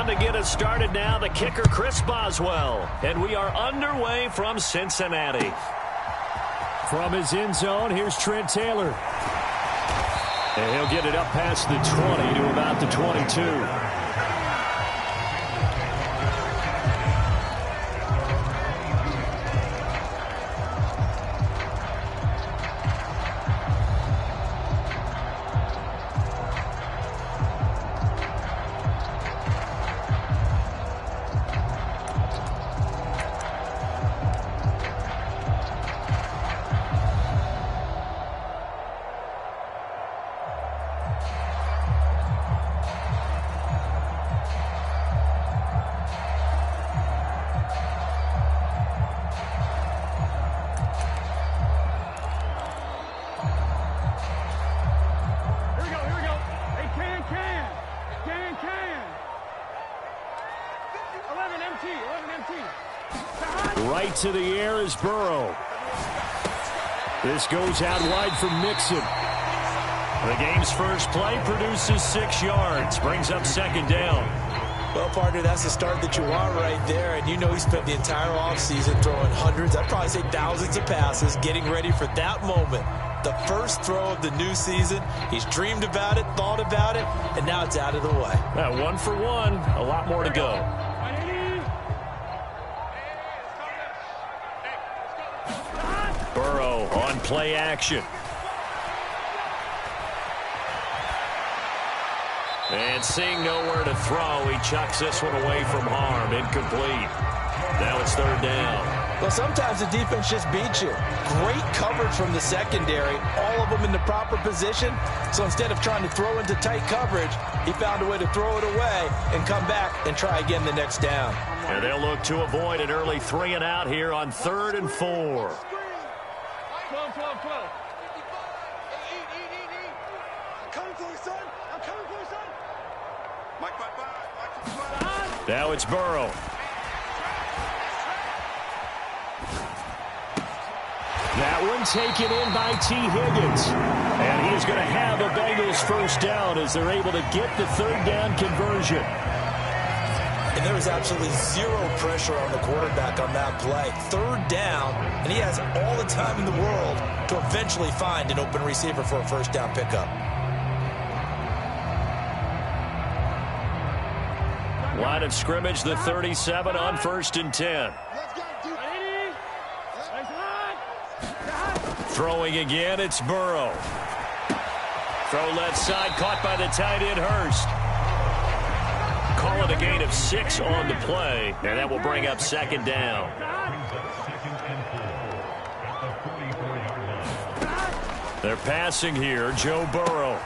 On to get us started now, the kicker, Chris Boswell. And we are underway from Cincinnati. From his end zone, here's Trent Taylor. And he'll get it up past the 20 to about the 22. Right to the air is Burrow. This goes out wide for Mixon. The game's first play produces 6 yards. Brings up second down. Well, partner, that's the start that you want right there. And you know he spent the entire offseason throwing hundreds, I'd probably say thousands of passes, getting ready for that moment. The first throw of the new season. He's dreamed about it, thought about it, and now it's out of the way. 1 for 1. A lot more to go. Burrow on play action. And seeing nowhere to throw, he chucks this one away from harm. Incomplete. Now it's third down. Well, sometimes the defense just beats you. Great coverage from the secondary. All of them in the proper position. So instead of trying to throw into tight coverage, he found a way to throw it away and come back and try again the next down. And they'll look to avoid an early 3 and out here on 3rd and 4. 12. I'm coming for you, son. I'm coming for you, son. Mike. Now it's Burrow. That one taken in by T. Higgins. And he is going to have a Bengals first down as they're able to get the third down conversion. And there was absolutely zero pressure on the quarterback on that play. Third down, and he has all the time in the world to eventually find an open receiver for a first down pickup. Line of scrimmage, the 37 on 1st and 10. Throwing again, it's Burrow. Throw left side, caught by the tight end, Hurst. Call it a gain of 6 on the play, and that will bring up second down. They're passing here, Joe Burrow.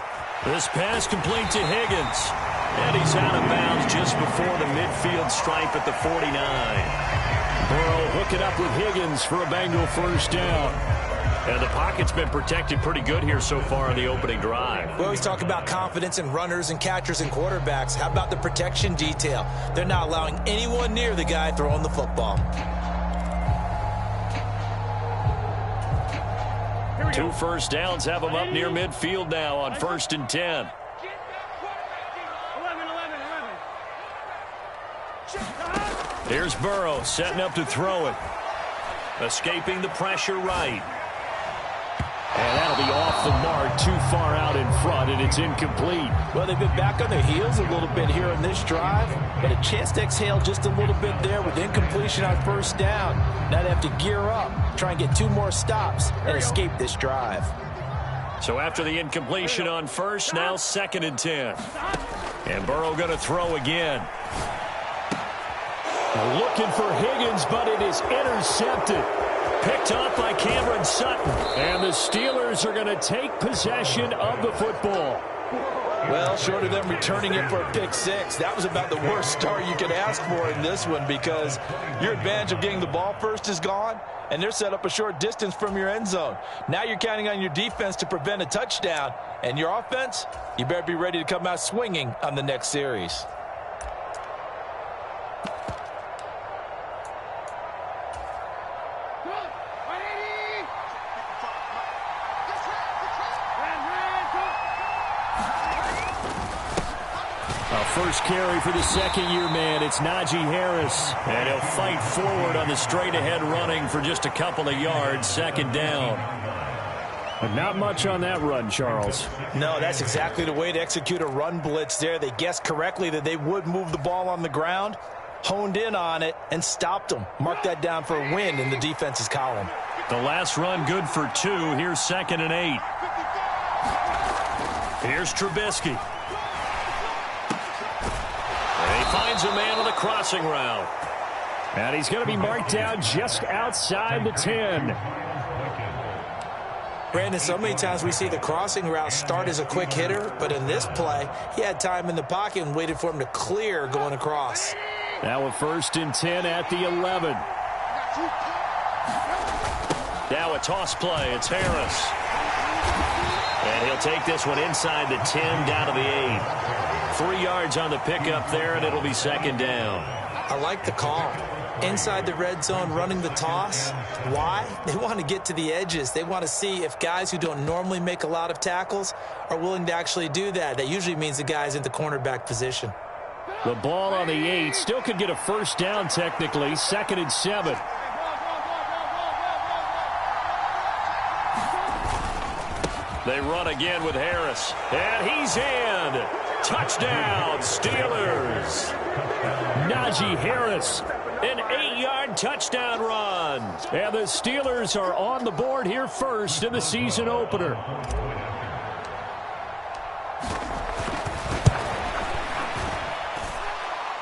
This pass complete to Higgins. And he's out of bounds just before the midfield stripe at the 49. Burrow hooking up with Higgins for a Bengal first down. And the pocket's been protected pretty good here so far in the opening drive. We always talk about confidence in runners and catchers and quarterbacks. How about the protection detail? They're not allowing anyone near the guy throwing the football. 2 first downs have them up near midfield now on 1st and 10. Here's Burrow setting up to throw it. Escaping the pressure right. And that'll be off the mark, too far out in front, and it's incomplete. Well, they've been back on their heels a little bit here in this drive, but a chance to exhale just a little bit there with incompletion on first down. Now they have to gear up, try and get 2 more stops, and escape this drive. So after the incompletion on first, now 2nd and 10. And Burrow going to throw again. Looking for Higgins, but it is intercepted. Picked off by Cameron Sutton. And the Steelers are going to take possession of the football. Well, short of them returning it for a pick 6, that was about the worst start you could ask for in this one because your advantage of getting the ball first is gone, and they're set up a short distance from your end zone. Now you're counting on your defense to prevent a touchdown, and your offense, you better be ready to come out swinging on the next series. First carry for the second-year man. It's Najee Harris. And he'll fight forward on the straight-ahead running for just a couple of yards. Second down. But not much on that run, Charles. No, that's exactly the way to execute a run blitz there. They guessed correctly that they would move the ball on the ground, honed in on it, and stopped them. Mark that down for a win in the defense's column. The last run good for 2. Here's 2nd and 8. Here's Trubisky. And he finds a man on the crossing route. And he's going to be marked down just outside the 10. Brandon, so many times we see the crossing route start as a quick hitter, but in this play, he had time in the pocket and waited for him to clear going across. Now a 1st and 10 at the 11. Now a toss play. It's Harris. And he'll take this one inside the 10 down to the 8. 3 yards on the pickup there, and it'll be 2nd down. I like the call. Inside the red zone running the toss. Why? They want to get to the edges. They want to see if guys who don't normally make a lot of tackles are willing to actually do that. That usually means the guy's in the cornerback position. The ball on the 8 still could get a 1st down technically. 2nd and 7. They run again with Harris. And he's in. Touchdown, Steelers. Najee Harris. An 8-yard touchdown run. And the Steelers are on the board here first in the season opener.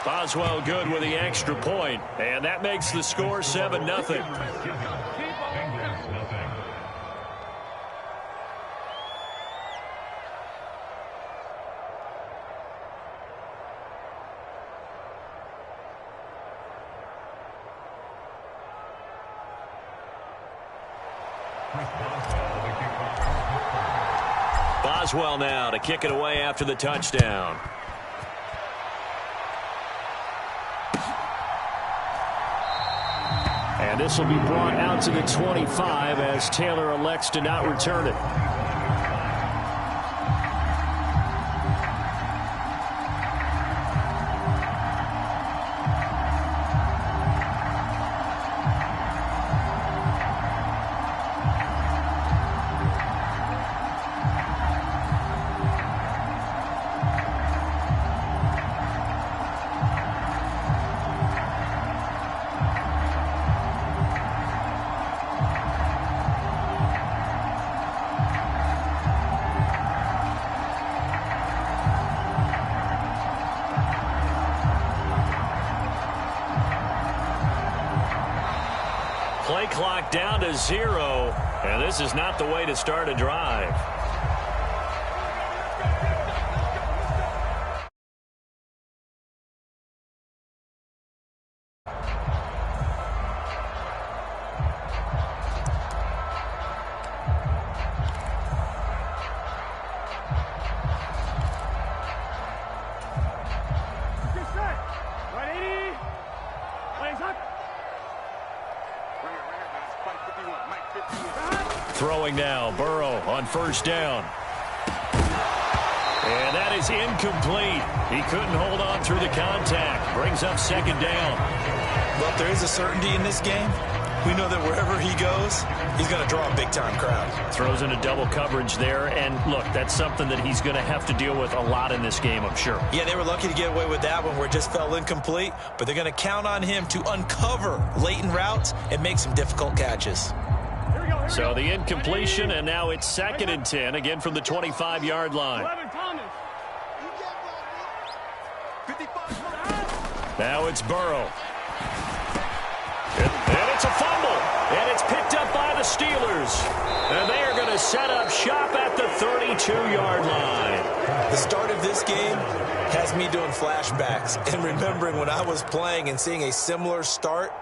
Boswell good with the extra point. And that makes the score 7-0. Boswell now to kick it away after the touchdown. And this will be brought out to the 25 as Taylor elects to not return it. Play clock down to 0, and this is not the way to start a drive. Throwing now, Burrow on 1st down. And that is incomplete. He couldn't hold on through the contact. Brings up 2nd down. Well, if there is a certainty in this game, we know that wherever he goes, he's going to draw a big-time crowd. Throws into double coverage there. And, look, that's something that he's going to have to deal with a lot in this game, I'm sure. Yeah, they were lucky to get away with that one where it just fell incomplete. But they're going to count on him to uncover latent routes and make some difficult catches. So the incompletion, and now it's 2nd and 10, again from the 25-yard line. Now it's Burrow. And it's a fumble. And it's picked up by the Steelers. And they are going to set up shop at the 32-yard line. The start of this game has me doing flashbacks and remembering when I was playing and seeing a similar start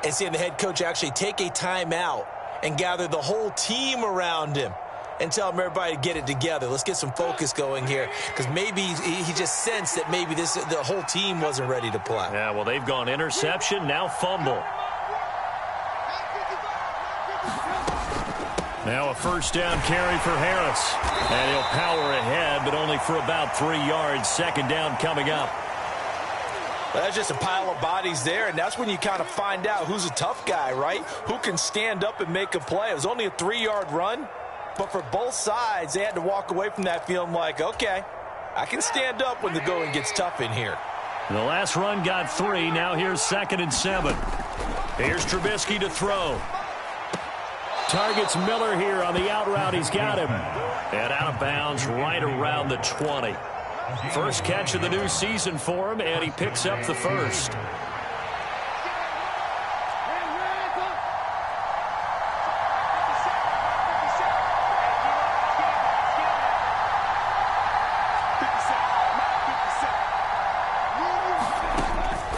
and seeing the head coach actually take a timeout and gather the whole team around him and tell him everybody to get it together. Let's get some focus going here because maybe he just sensed that maybe the whole team wasn't ready to play. Yeah, well, they've gone interception, now fumble. Now a first down carry for Harris. And he'll power ahead, but only for about 3 yards. Second down coming up. That's just a pile of bodies there, and that's when you kind of find out who's a tough guy, right? Who can stand up and make a play. It was only a 3-yard run, but for both sides, they had to walk away from that feeling like, okay, I can stand up when the going gets tough in here. The last run got 3. Now here's 2nd and 7. Here's Trubisky to throw. Targets Miller here on the out route. He's got him. And out of bounds right around the 20. First catch of the new season for him, and he picks up the first.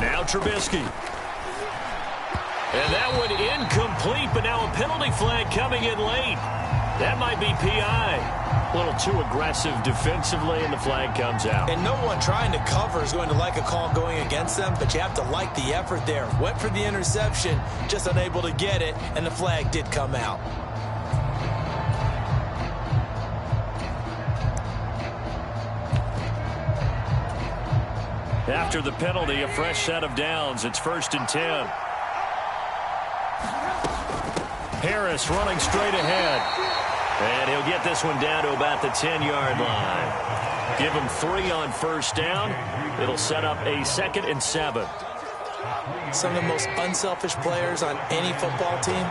Now Trubisky. And that one incomplete, but now a penalty flag coming in late. That might be PI. A little too aggressive defensively, and the flag comes out. And no one trying to cover is going to like a call going against them, but you have to like the effort there. Went for the interception, just unable to get it, and the flag did come out. After the penalty, a fresh set of downs. It's 1st and 10. Harris running straight ahead. And he'll get this one down to about the 10-yard line. Give him 3 on first down. It'll set up a 2nd and 7. Some of the most unselfish players on any football team,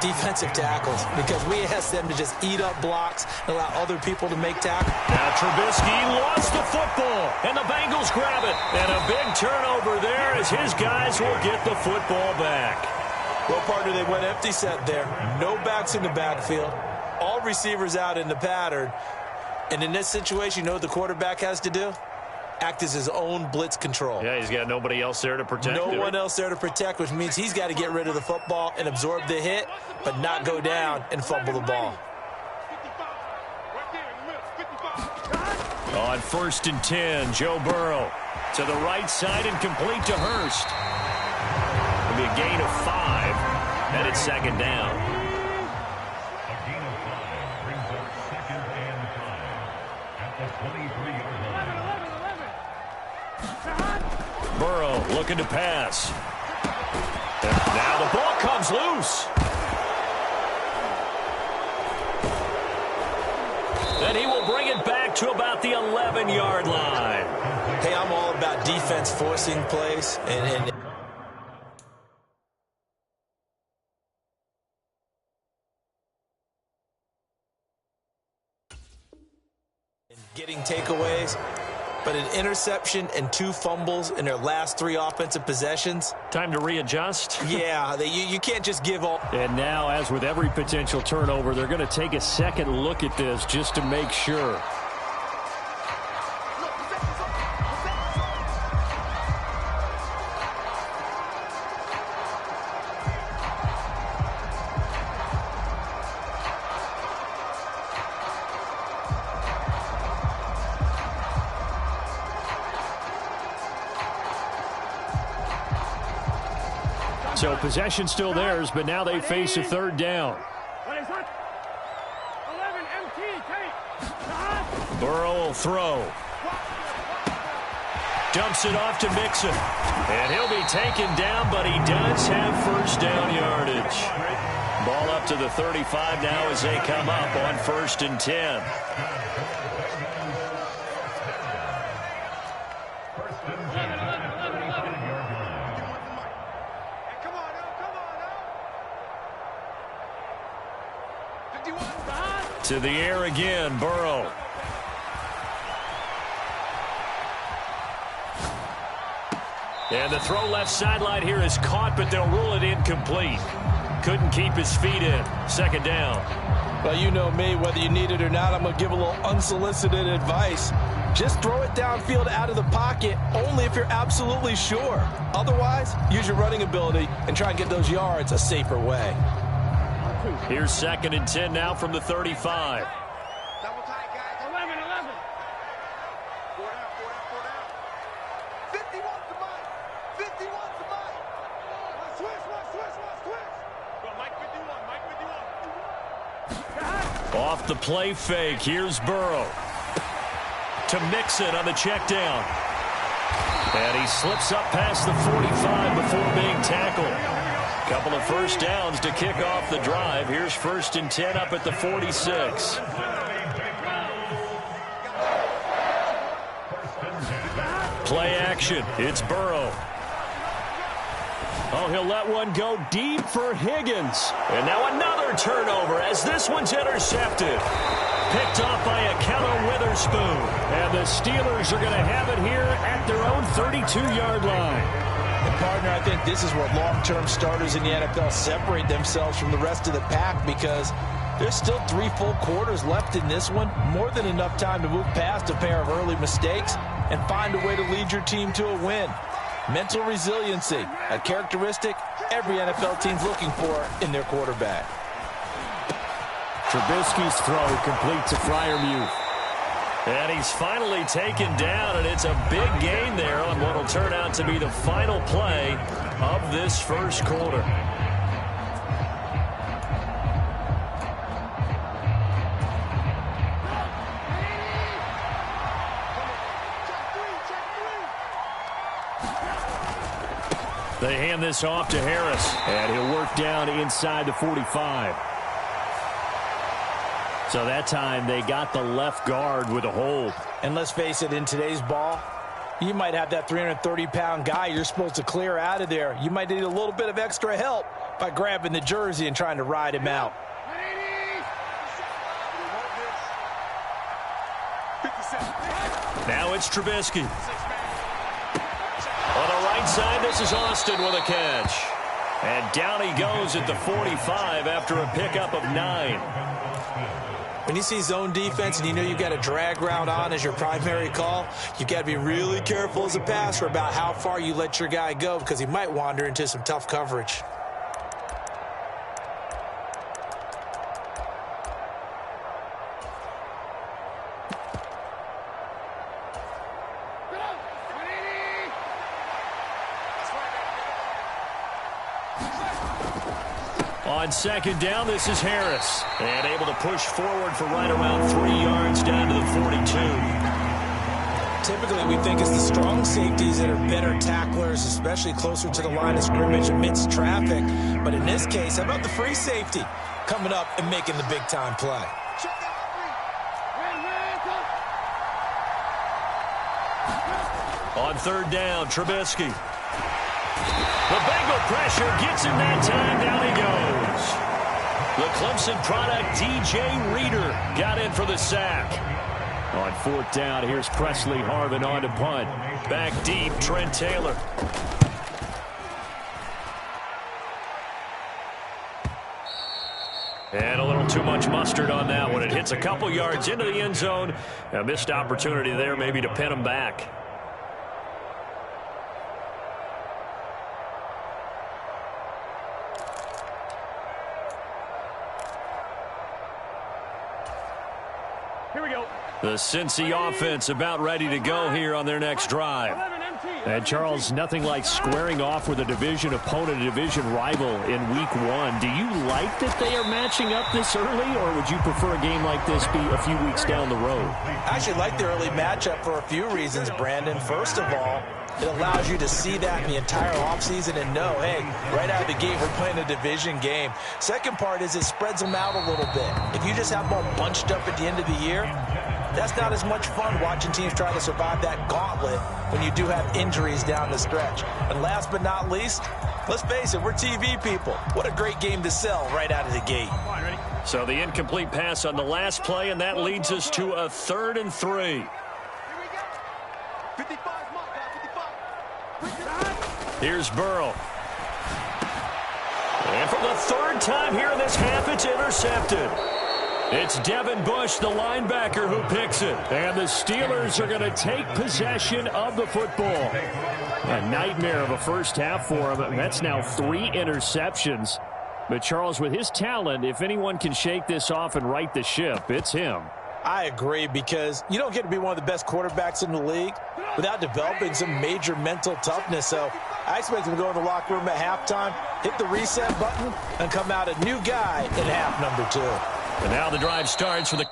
defensive tackles, because we ask them to just eat up blocks and allow other people to make tackles. Now Trubisky lost the football, and the Bengals grab it. And a big turnover there as his guys will get the football back. Well, partner, they went empty set there. No backs in the backfield. All receivers out in the pattern. And in this situation, you know what the quarterback has to do? Act as his own blitz control. Yeah, he's got nobody else there to protect. No one else there to protect, which means he's got to get rid of the football and absorb the hit, but not go down and fumble the ball. On 1st and 10, Joe Burrow to the right side and complete to Hurst. It'll be a gain of 5, and it's 2nd down. Burrow looking to pass. And now the ball comes loose. Then he will bring it back to about the 11-yard line. Hey, I'm all about defense forcing plays and getting takeaways. But an interception and 2 fumbles in their last 3 offensive possessions. Time to readjust. Yeah, you can't just give all. And now, as with every potential turnover, they're going to take a second look at this just to make sure. So possession still theirs, but now they face a 3rd down. Burrow will throw. Dumps it off to Mixon. And he'll be taken down, but he does have first down yardage. Ball up to the 35 now as they come up on 1st and 10. To the air again, Burrow. And the throw left sideline here is caught, but they'll rule it incomplete. Couldn't keep his feet in. 2nd down. Well, you know me, whether you need it or not, I'm going to give a little unsolicited advice. Just throw it downfield out of the pocket only if you're absolutely sure. Otherwise, use your running ability and try and get those yards a safer way. Here's 2nd and 10 now from the 35. Double tight, guys. 11. 4 down. 51 to Mike. 51 to Mike. Switch. Go, Mike 51. Off the play fake, here's Burrow. To Mixon on the check down. And he slips up past the 45 before being tackled. Couple of first downs to kick off the drive. Here's 1st and 10 up at the 46. Play action. It's Burrow. Oh, he'll let one go deep for Higgins. And now another turnover as this one's intercepted. Picked off by a Keller Witherspoon. And the Steelers are going to have it here at their own 32-yard line. And partner, I think this is where long-term starters in the NFL separate themselves from the rest of the pack, because there's still 3 full quarters left in this one. More than enough time to move past a pair of early mistakes and find a way to lead your team to a win. Mental resiliency, a characteristic every NFL team's looking for in their quarterback. Trubisky's throw complete to Freiermuth. And he's finally taken down, and it's a big gain there on what will turn out to be the final play of this first quarter. They hand this off to Harris, and he'll work down inside the 45. So that time they got the left guard with a hold. And let's face it, in today's ball, you might have that 330-pound guy you're supposed to clear out of there. You might need a little bit of extra help by grabbing the jersey and trying to ride him out. Now it's Trubisky. On the right side, this is Austin with a catch. And down he goes at the 45 after a pickup of 9. When you see zone defense and you know you've got a drag route on as your primary call, you've got to be really careful as a passer about how far you let your guy go, because he might wander into some tough coverage. On second down, this is Harris. And able to push forward for right around 3 yards down to the 42. Typically, we think it's the strong safeties that are better tacklers, especially closer to the line of scrimmage amidst traffic. But in this case, how about the free safety coming up and making the big-time play? On third down, Trubisky. The Bengal pressure gets him that time. Down he goes. The Clemson product, DJ Reader, got in for the sack. On fourth down, here's Presley Harvin on to punt. Back deep, Trent Taylor. And a little too much mustard on that one. It hits a couple yards into the end zone. A missed opportunity there maybe to pin him back. The Cincy offense about ready to go here on their next drive. And, Charles, nothing like squaring off with a division opponent, a division rival in week 1. Do you like that they are matching up this early, or would you prefer a game like this be a few weeks down the road? I actually like the early matchup for a few reasons, Brandon. First of all, it allows you to see that in the entire offseason and know, hey, right out of the gate, we're playing a division game. Second part is it spreads them out a little bit. If you just have them all bunched up at the end of the year, that's not as much fun watching teams try to survive that gauntlet when you do have injuries down the stretch. And last but not least, let's face it, we're TV people. What a great game to sell right out of the gate. So the incomplete pass on the last play, and that leads us to a 3rd and 3. Here's Burrow. And for the 3rd time here in this half, it's intercepted. It's Devin Bush, the linebacker, who picks it. And the Steelers are going to take possession of the football. A nightmare of a first half for him. That's now 3 interceptions. But, Charles, with his talent, if anyone can shake this off and right the ship, it's him. I agree, because you don't get to be one of the best quarterbacks in the league without developing some major mental toughness. So I expect him to go in the locker room at halftime, hit the reset button, and come out a new guy in half number 2. And now the drive starts for the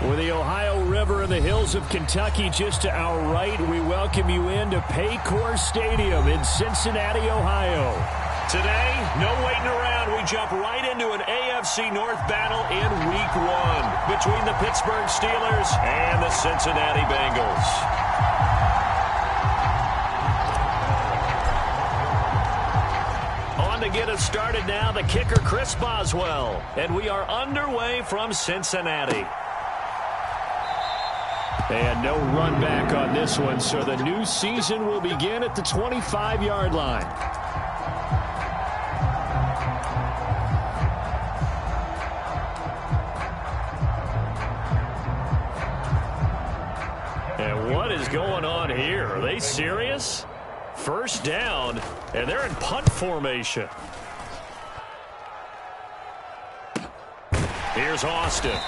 With the Ohio River and the hills of Kentucky just to our right, we welcome you into Paycor Stadium in Cincinnati, Ohio. Today, no waiting around. We jump right into an AFC North battle in Week 1 between the Pittsburgh Steelers and the Cincinnati Bengals. On to get us started now, the kicker, Chris Boswell. And we are underway from Cincinnati. And no run back on this one, so the new season will begin at the 25-yard line. And what is going on here? Are they serious? First down, and they're in punt formation. Here's Austin.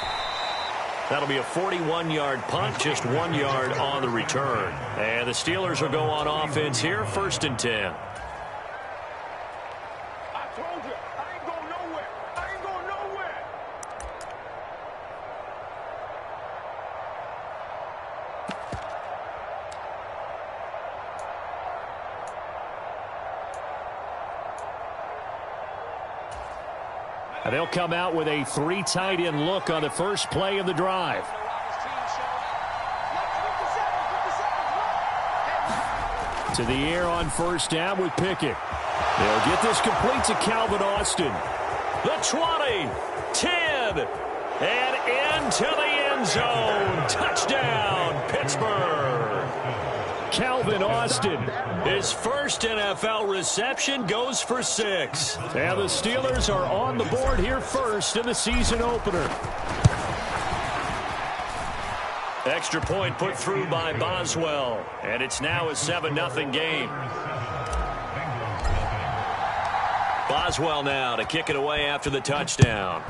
That'll be a 41-yard punt, just 1 yard on the return. And the Steelers will go on offense here, 1st and 10. I told you, I ain't going nowhere. I ain't going nowhere. And they'll come out with a 3 tight end look on the first play of the drive. To the air on first down with Pickett. They'll get this complete to Calvin Austin. The 20, 10, and into the end zone. Touchdown, Pittsburgh. Calvin Austin. His first NFL reception goes for 6. And the Steelers are on the board here first in the season opener. Extra point put through by Boswell. And it's now a 7-0 game. Boswell now to kick it away after the touchdown.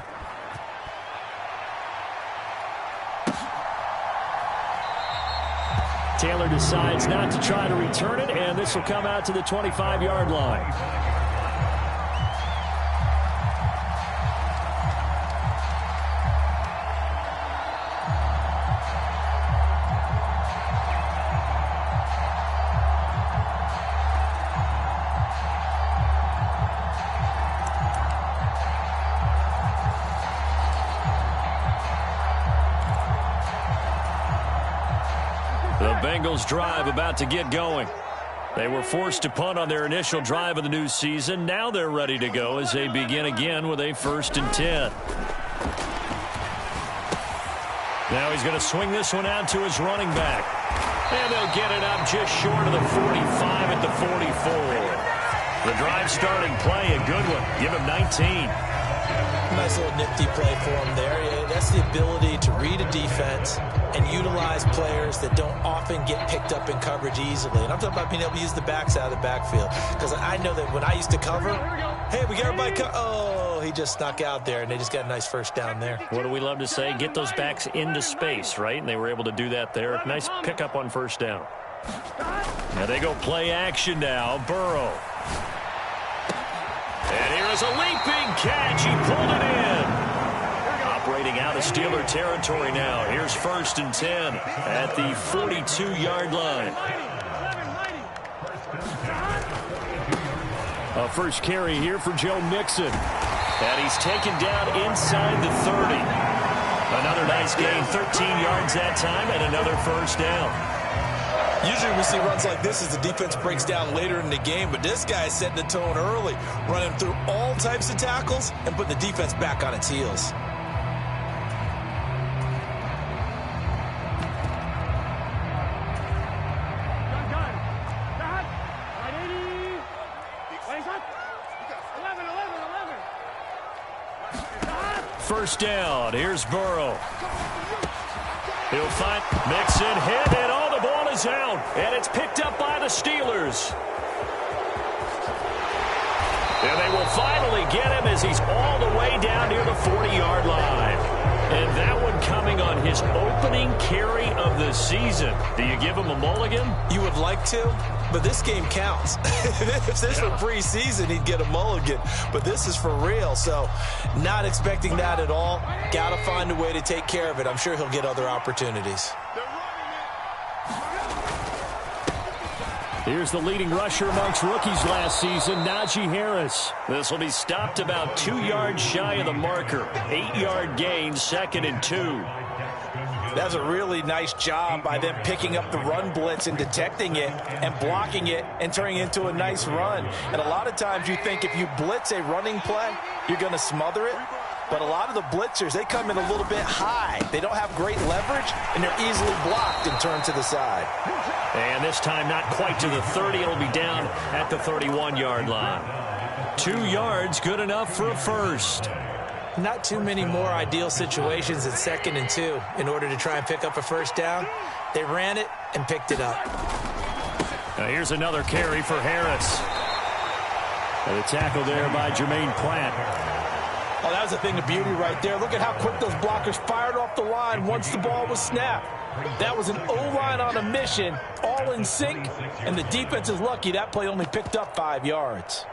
Taylor decides not to try to return it, and this will come out to the 25-yard line. Bengals drive about to get going. They were forced to punt on their initial drive of the new season. Now they're ready to go as they begin again with a 1st and 10. Now he's going to swing this one out to his running back. And they'll get it up just short of the 45 at the 44. The drive starting play, a good one. Give him 19. Nice little nifty play for him there. That's the ability to read a defense and utilize players that don't often get picked up in coverage easily. And I'm talking about being able to use the backs out of the backfield. Because I know that when I used to cover, hey, we got everybody oh, he just snuck out there, and they just got a nice first down there. What do we love to say? Get those backs into space, right? And they were able to do that there. Nice pickup on first down. Now they go play action now. Burrow. And here is a leaping catch. He pulled it in. Operating out of Steeler territory now. Here's 1st and 10 at the 42-yard line. A first carry here for Joe Mixon. And he's taken down inside the 30. Another nice gain, 13 yards that time, and another first down. Usually we see runs like this as the defense breaks down later in the game, but this guy is setting the tone early, running through all types of tackles and putting the defense back on its heels. First down. Here's Burrow. He'll find Mixon hit, and all the ball is out. And it's picked up by the Steelers. And they will finally get him as he's all the way down near the 40-yard line. And that one coming on his opening carry of the season. Do you give him a mulligan? You would like to, but this game counts. If this were preseason, he'd get a mulligan. But this is for real, so not expecting that at all. Got to find a way to take care of it. I'm sure he'll get other opportunities. Here's the leading rusher amongst rookies last season, Najee Harris. This will be stopped about 2 yards shy of the marker. 8-yard gain, 2nd and 2. That's a really nice job by them picking up the run blitz and detecting it and blocking it and turning it into a nice run. And a lot of times you think if you blitz a running play, you're going to smother it. But a lot of the blitzers, they come in a little bit high. They don't have great leverage, and they're easily blocked and turned to the side. And this time not quite to the 30. It'll be down at the 31-yard line. 2 yards, good enough for a first. Not too many more ideal situations at 2nd and 2 in order to try and pick up a first down. They ran it and picked it up. Now here's another carry for Harris. And a tackle there by Jermaine Pratt. Oh, that was a thing of beauty right there. Look at how quick those blockers fired off the line once the ball was snapped. That was an O-line on a mission, all in sync, and the defense is lucky that play only picked up 5 yards.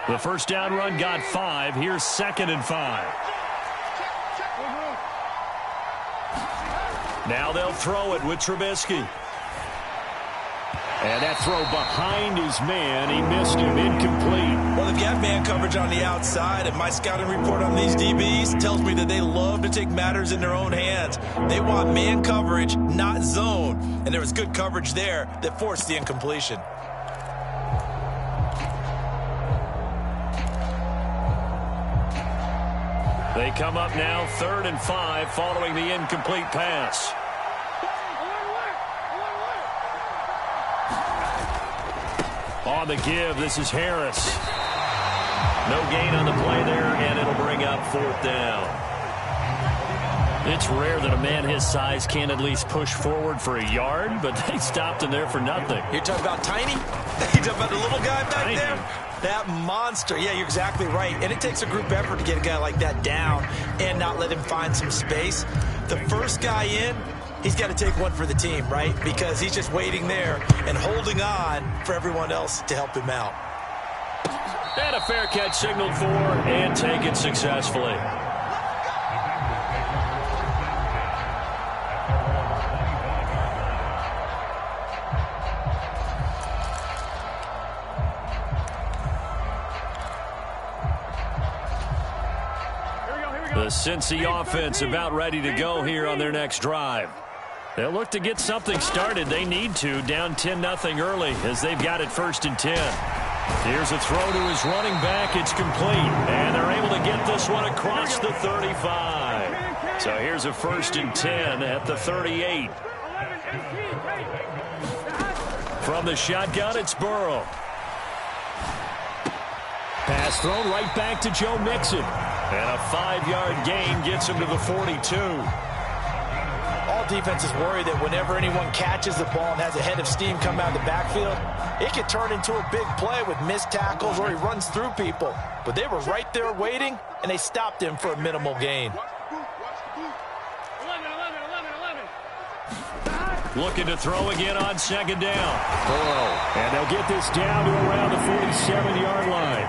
The first down run got 5. Here's 2nd and 5. Now they'll throw it with Trubisky. And that throw behind his man, he missed him, incomplete. Well, they've got man coverage on the outside, and my scouting report on these DBs tells me that they love to take matters in their own hands. They want man coverage, not zone. And there was good coverage there that forced the incompletion. They come up now 3rd and 5 following the incomplete pass. On the give, this is Harris. No gain on the play there, and it'll bring up 4th down. It's rare that a man his size can at least push forward for a yard, but they stopped him there for nothing. You're talking about tiny? You're talking about the little guy back there? That monster. Yeah, you're exactly right. And it takes a group effort to get a guy like that down and not let him find some space. The first guy in, he's got to take one for the team, right? Because he's just waiting there and holding on for everyone else to help him out. And a fair catch signaled for and taken successfully. The Cincy offense about ready to go here on their next drive. They'll look to get something started. They need to, down 10-0 early as they've got it 1st and 10. Here's a throw to his running back. It's complete, and they're able to get this one across the 35. So here's a 1st and 10 at the 38. From the shotgun, it's Burrow. Pass thrown right back to Joe Mixon. And a 5-yard gain gets him to the 42. All defenses worry that whenever anyone catches the ball and has a head of steam come out of the backfield, it could turn into a big play with missed tackles or he runs through people. But they were right there waiting, and they stopped him for a minimal gain. Looking to throw again on 2nd down. And they'll get this down to around the 47-yard line.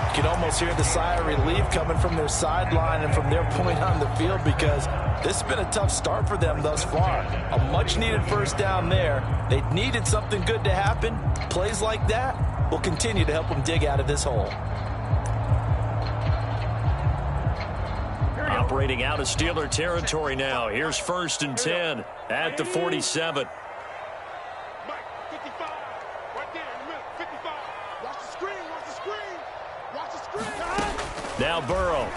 You can almost hear the sigh of relief coming from their sideline and from their point on the field because this has been a tough start for them thus far. A much-needed first down there. They needed something good to happen. Plays like that will continue to help them dig out of this hole. Operating out of Steeler territory now. Here's 1st and 10 at the 47. Now Burrow.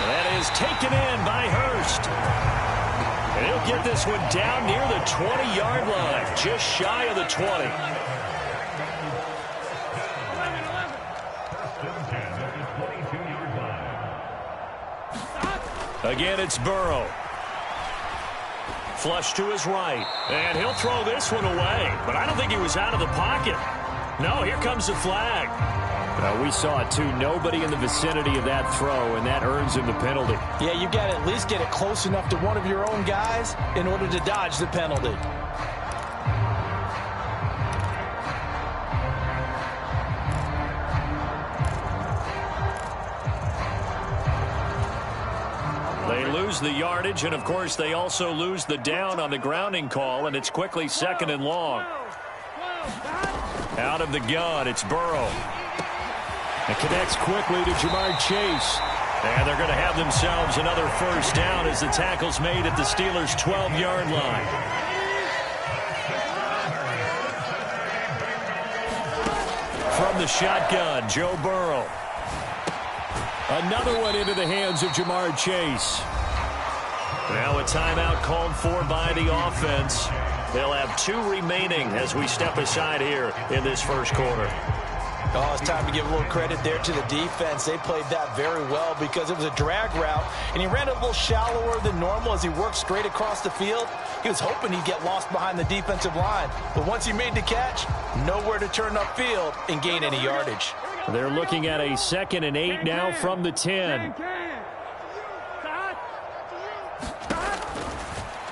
That is taken in by Hurst. And he'll get this one down near the 20-yard line, just shy of the 20. Again, it's Burrow. Flush to his right. And he'll throw this one away. But I don't think he was out of the pocket. No, here comes the flag. We saw it, too. Nobody in the vicinity of that throw, and that earns him the penalty. Yeah, you got to at least get it close enough to one of your own guys in order to dodge the penalty. They lose the yardage, and, of course, they also lose the down on the grounding call, and it's quickly 2nd and long. Out of the gun, it's Burrow. It connects quickly to Jamar Chase. And they're going to have themselves another first down as the tackle's made at the Steelers' 12-yard line. From the shotgun, Joe Burrow. Another one into the hands of Jamar Chase. Now a timeout called for by the offense. They'll have 2 remaining as we step aside here in this first quarter. Oh, it's time to give a little credit there to the defense. They played that very well because it was a drag route, and he ran a little shallower than normal as he worked straight across the field. He was hoping he'd get lost behind the defensive line, but once he made the catch, nowhere to turn upfield and gain any yardage. They're looking at a 2nd and 8 now from the 10.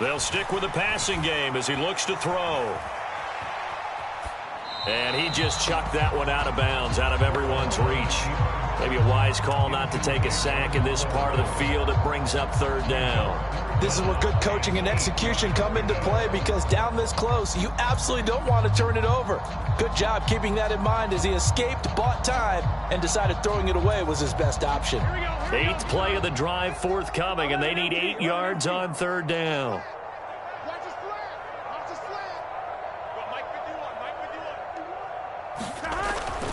They'll stick with the passing game as he looks to throw. And he just chucked that one out of bounds, out of everyone's reach. Maybe a wise call not to take a sack in this part of the field. It brings up 3rd down. This is where good coaching and execution come into play because down this close, you absolutely don't want to turn it over. Good job keeping that in mind as he escaped, bought time, and decided throwing it away was his best option. 8th play of the drive forthcoming, and they need 8 yards on 3rd down.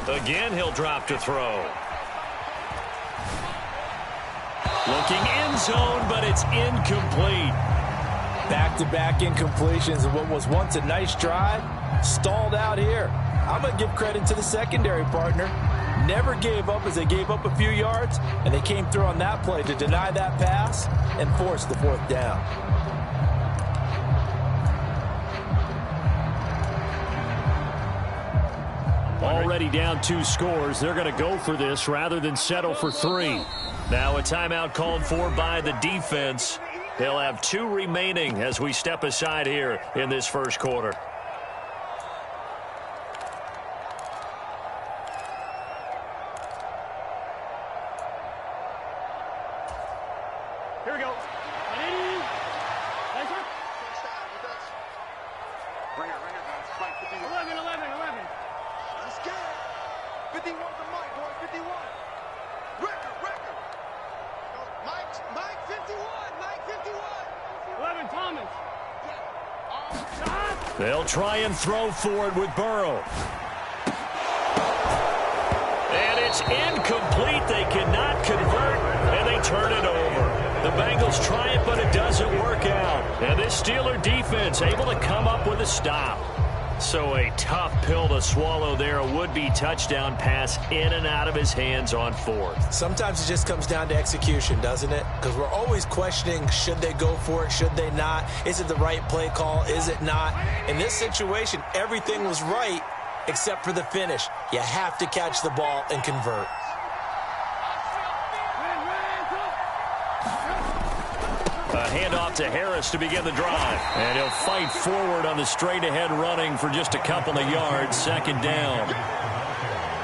Again, he'll drop to throw. Looking end zone, but it's incomplete. Back-to-back incompletions of what was once a nice drive, stalled out here. I'm going to give credit to the secondary partner. Never gave up as they gave up a few yards, and they came through on that play to deny that pass and force the 4th down. Already down 2 scores. They're going to go for this rather than settle for 3. Now a timeout called for by the defense. They'll have 2 remaining as we step aside here in this first quarter. Here we go. Bring it, guys. 11. Let's get it. 51 to Mike, boy. 51. Record. Mike 51. Mike 51. 11, Thomas. They'll try and throw for it with Burrow. And it's incomplete. They cannot convert, and they turn it over. The Bengals try it, but it doesn't work out. And this Steeler defense able to come up with a stop. So a tough pill to swallow there. A would-be touchdown pass in and out of his hands on 4th. Sometimes it just comes down to execution, doesn't it? Because we're always questioning, should they go for it, should they not? Is it the right play call, is it not? In this situation, everything was right except for the finish. You have to catch the ball and convert. A handoff to Harris to begin the drive. And he'll fight forward on the straight-ahead running for just a couple of yards. 2nd down.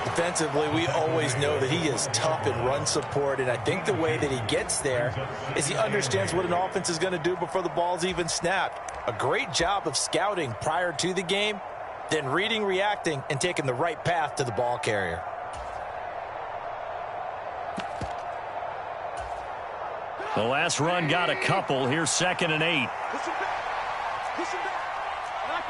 Defensively, we always know that he is tough in run support, and I think the way that he gets there is he understands what an offense is going to do before the ball's even snapped. A great job of scouting prior to the game, then reading, reacting, and taking the right path to the ball carrier. The last run got a couple. Here's 2nd and 8. Push him back. Lock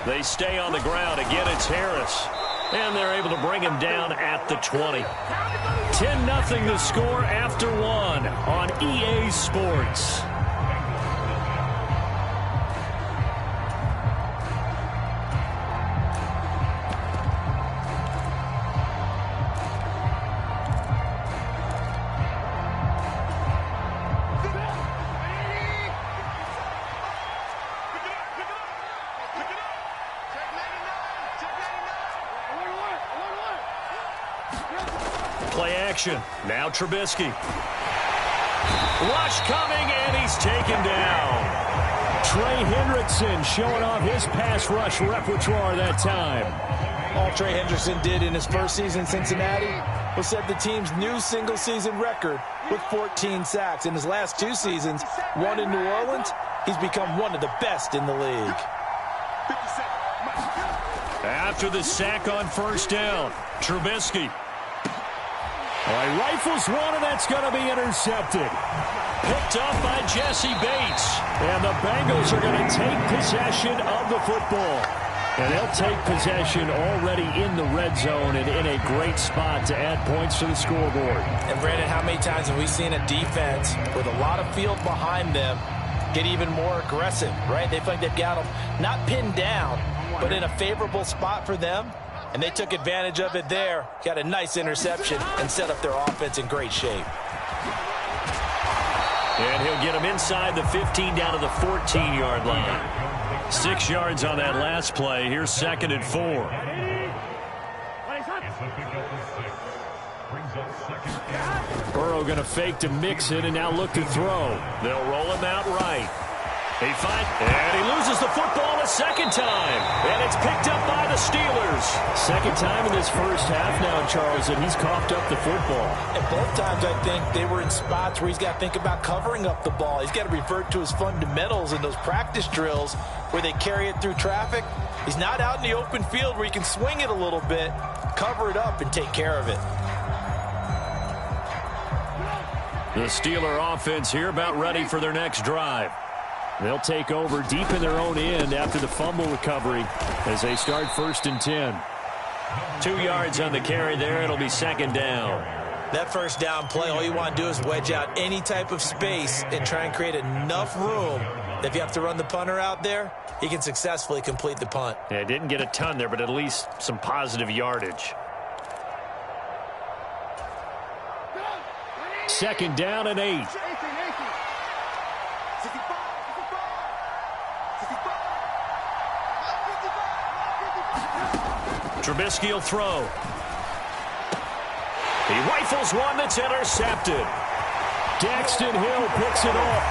in. They stay on the ground. Again, it's Harris. And they're able to bring him down at the 20. 10-0 the score after 1 on EA Sports. play action. Now Trubisky. Rush coming, and he's taken down. Trey Hendrickson showing off his pass rush repertoire that time. All Trey Hendrickson did in his first season in Cincinnati was set the team's new single-season record with 14 sacks. In his last 2 seasons, one in New Orleans, he's become one of the best in the league. After the sack on first down, Trubisky. Well, he rifles one, and that's going to be intercepted. Picked up by Jesse Bates. And the Bengals are going to take possession of the football. And they'll take possession already in the red zone and in a great spot to add points to the scoreboard. And, Brandon, how many times have we seen a defense with a lot of field behind them get even more aggressive, right? They feel like they've got them not pinned down, but in a favorable spot for them. And they took advantage of it there. Got a nice interception and set up their offense in great shape. And he'll get him inside the 15 down to the 14-yard line. 6 yards on that last play. Here's 2nd and 4. Burrow going to fake to mix it and now look to throw. They'll roll him out right. And he loses the football a second time. And it's picked up by the Steelers. Second time in this first half now, Charles, that he's coughed up the football. And both times, I think, they were in spots where he's got to think about covering up the ball. He's got to revert to his fundamentals in those practice drills where they carry it through traffic. He's not out in the open field where he can swing it a little bit, cover it up, and take care of it. The Steeler offense here about ready for their next drive. They'll take over deep in their own end after the fumble recovery as they start 1st and 10. 2 yards on the carry there. It'll be 2nd down. That first down play, all you want to do is wedge out any type of space and try and create enough room that if you have to run the punter out there, he can successfully complete the punt. Yeah, didn't get a ton there, but at least some positive yardage. 2nd down and 8. Trubisky will throw. He rifles one that's intercepted. Daxton Hill picks it up.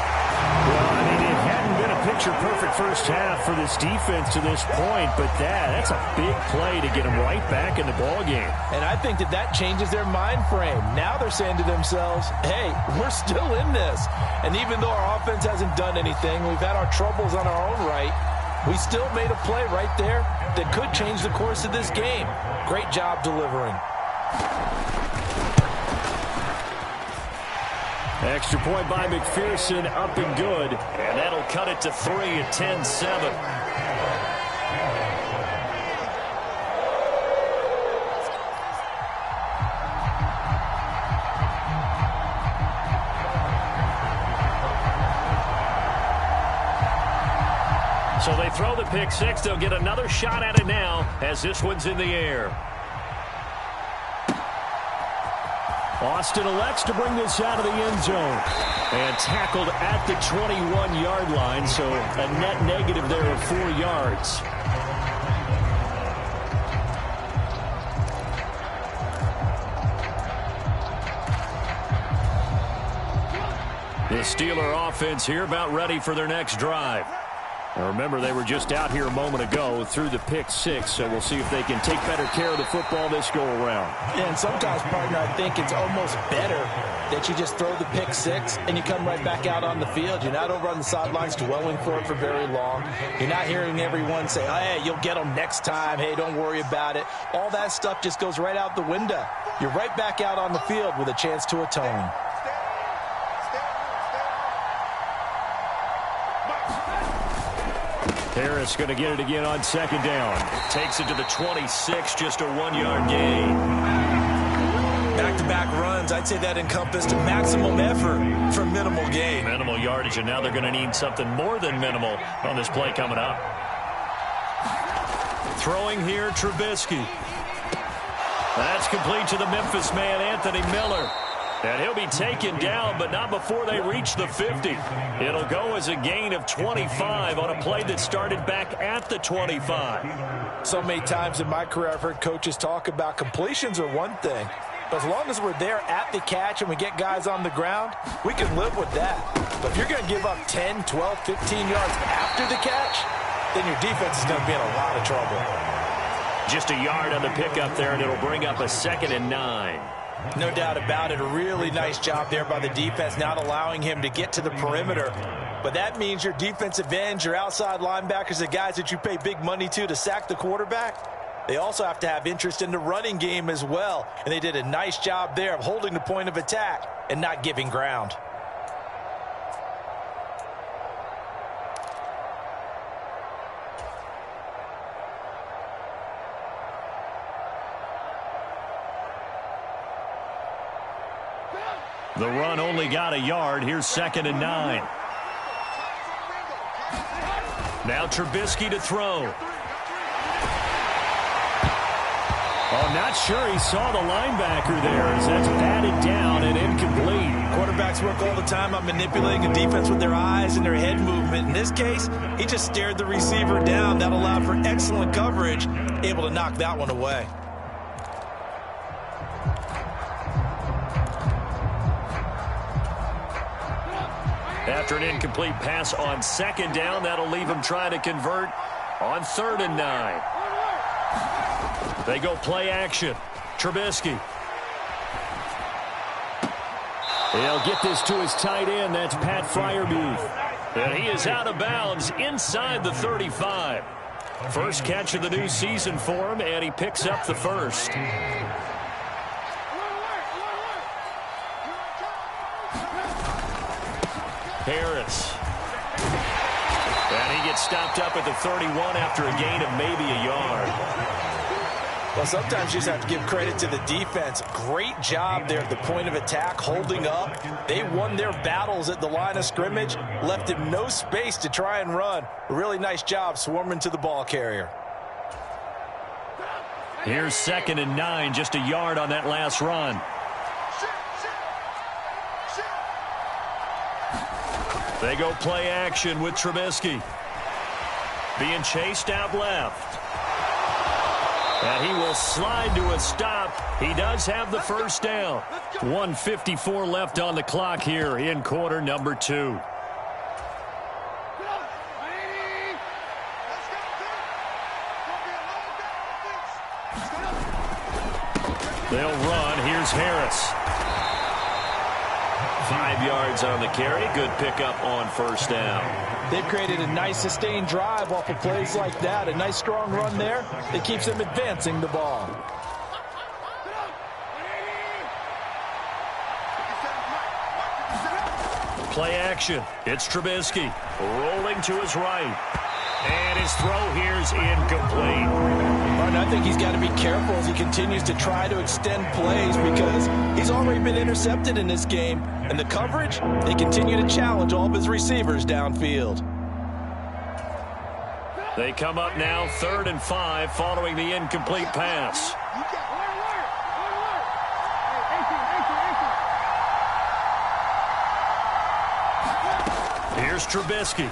Well, I mean, it hadn't been a picture-perfect first half for this defense to this point, but that's a big play to get them right back in the ballgame. And I think that changes their mind frame. Now they're saying to themselves, hey, we're still in this. And even though our offense hasn't done anything, we've had our troubles on our own right, we still made a play right there that could change the course of this game. Great job delivering. Extra point by McPherson, up and good. And that'll cut it to 3 at 10-7. So they throw the pick six. They'll get another shot at it now as this one's in the air. Austin elects to bring this out of the end zone. And tackled at the 21-yard line, so a net negative there of 4 yards. The Steeler offense here about ready for their next drive. Now remember, they were just out here a moment ago through the pick six, so we'll see if they can take better care of the football this go-around. Yeah, and sometimes, partner, I think it's almost better that you just throw the pick six and you come right back out on the field. You're not over on the sidelines dwelling for it for very long. You're not hearing everyone say, oh, hey, you'll get them next time. Hey, don't worry about it. All that stuff just goes right out the window. You're right back out on the field with a chance to atone. Harris going to get it again on second down. Takes it to the 26, just a 1-yard gain. Back-to-back runs, I'd say that encompassed maximum effort for minimal gain. Minimal yardage, and now they're going to need something more than minimal on this play coming up. Throwing here, Trubisky. That's complete to the Memphis man, Anthony Miller. And he'll be taken down, but not before they reach the 50. It'll go as a gain of 25 on a play that started back at the 25. So many times in my career I've heard coaches talk about completions are one thing, But as long as we're there at the catch and we get guys on the ground, we can live with that. But if you're going to give up 10, 12, 15 yards after the catch, then your defense is going to be in a lot of trouble. Just a yard on the pickup there, and it'll bring up a 2nd and 9. No doubt about it. A really nice job there by the defense, not allowing him to get to the perimeter. But that means your defensive ends, your outside linebackers, the guys that you pay big money to sack the quarterback, they also have to have interest in the running game as well. And they did a nice job there of holding the point of attack and not giving ground. The run only got a yard. Here's 2nd and 9. Now Trubisky to throw. Oh, not sure he saw the linebacker there as that's batted down and incomplete. Quarterbacks work all the time on manipulating a defense with their eyes and their head movement. In this case, he just stared the receiver down. That allowed for excellent coverage, able to knock that one away. After an incomplete pass on 2nd down, that'll leave him trying to convert on 3rd and 9. They go play action. Trubisky. He'll get this to his tight end. That's Pat Freiermuth. And he is out of bounds inside the 35. First catch of the new season for him, and he picks up the first. Harris. And he gets stopped up at the 31 after a gain of maybe a yard. Well, sometimes you just have to give credit to the defense. Great job there at the point of attack, holding up. They won their battles at the line of scrimmage, left him no space to try and run. A really nice job swarming to the ball carrier. Here's 2nd and 9, just a yard on that last run. They go play action with Trubisky. Being chased out left. And he will slide to a stop. He does have the first down. 1:54 left on the clock here in quarter number 2. They'll run. Here's Harris. 5 yards on the carry. Good pickup on first down. They've created a nice sustained drive off of plays like that. A nice strong run there that keeps them advancing the ball. Play action. It's Trubisky rolling to his right. And his throw here's incomplete. And I think he's got to be careful as he continues to try to extend plays because he's already been intercepted in this game. And the coverage, they continue to challenge all of his receivers downfield. They come up now 3rd and 5 following the incomplete pass. Here's Trubisky.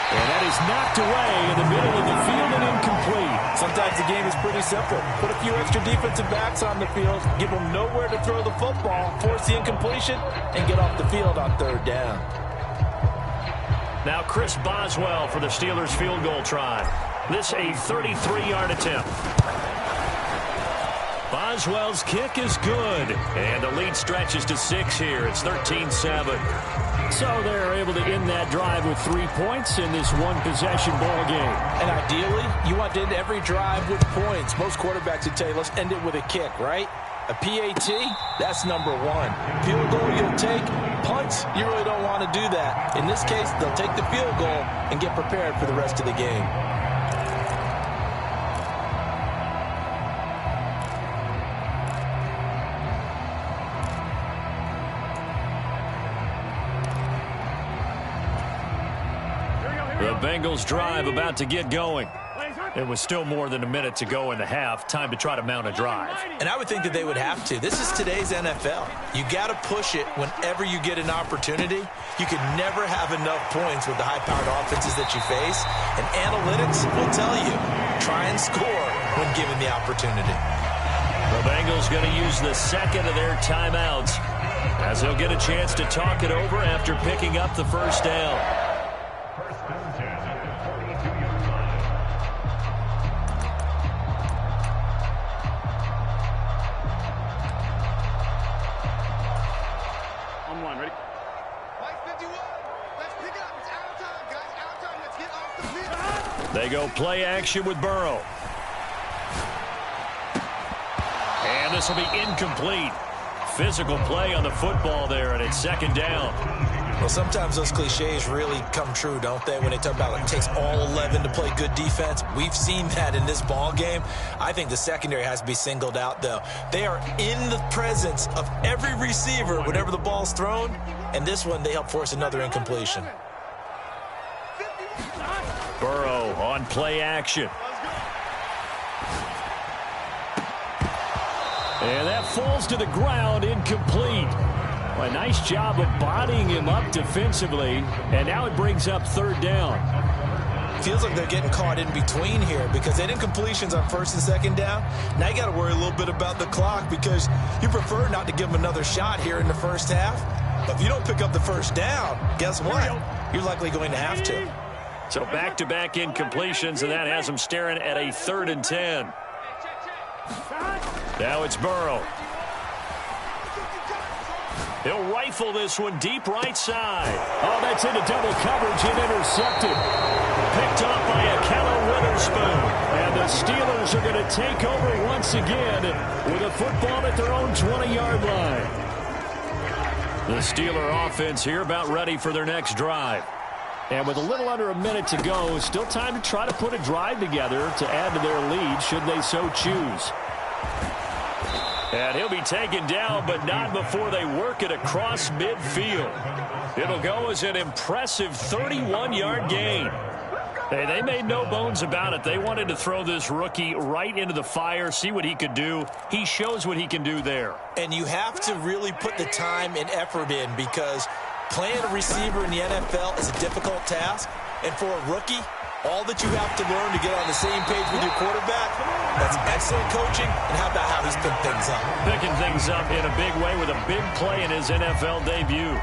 And that is knocked away in the middle of the field and incomplete. Sometimes the game is pretty simple. Put a few extra defensive backs on the field, give them nowhere to throw the football, force the incompletion, and get off the field on 3rd down. Now Chris Boswell for the Steelers field goal try. This a 33-yard attempt. Boswell's kick is good. And the lead stretches to 6 here. It's 13-7. So they're able to end that drive with 3 points in this one-possession ball game. And ideally, you want to end every drive with points. Most quarterbacks would tell you, let's end it with a kick, right? A PAT, that's number 1. Field goal you'll take. Punts, you really don't want to do that. In this case, they'll take the field goal and get prepared for the rest of the game. The Bengals drive about to get going. It was still more than a minute to go in the half. Time to try to mount a drive. And I would think that they would have to. This is today's NFL. You got to push it whenever you get an opportunity. You can never have enough points with the high-powered offenses that you face. And analytics will tell you, try and score when given the opportunity. The Bengals going to use the second of their timeouts as they'll get a chance to talk it over after picking up the first down. On one, ready? Mike 51. Let's pick it up. It's out of time, guys. Out of time. Let's get off the field. They go play action with Burrow. And this will be incomplete. Physical play on the football there, and it's second down. Well, sometimes those cliches really come true, don't they? When they talk about it takes all 11 to play good defense. We've seen that in this ball game. I think the secondary has to be singled out, though. They are in the presence of every receiver whenever the ball's thrown, and this one they help force another incompletion. Burrow on play action. And that falls to the ground, incomplete. A nice job of bodying him up defensively, and now it brings up third down. Feels like they're getting caught in between here because they did incompletions on first and second down. Now you got to worry a little bit about the clock because you prefer not to give them another shot here in the first half. But if you don't pick up the first down, guess what? You're likely going to have to. So back-to-back incompletions, and that has them staring at a 3rd and 10. Now it's Burrow. He'll rifle this one deep right side. Oh, that's into double coverage and intercepted. Picked off by Akello Witherspoon. And the Steelers are going to take over once again with a football at their own 20-yard line. The Steeler offense here about ready for their next drive. And with a little under a minute to go, still time to try to put a drive together to add to their lead should they so choose. And he'll be taken down, but not before they work it across midfield. It'll go as an impressive 31-yard gain. Hey, they made no bones about it. They wanted to throw this rookie right into the fire, see what he could do. He shows what he can do there. And you have to really put the time and effort in because playing a receiver in the NFL is a difficult task. And for a rookie, all that you have to learn to get on the same page with your quarterback, that's excellent coaching. And how about how he's picked things up? Picking things up in a big way with a big play in his NFL debut.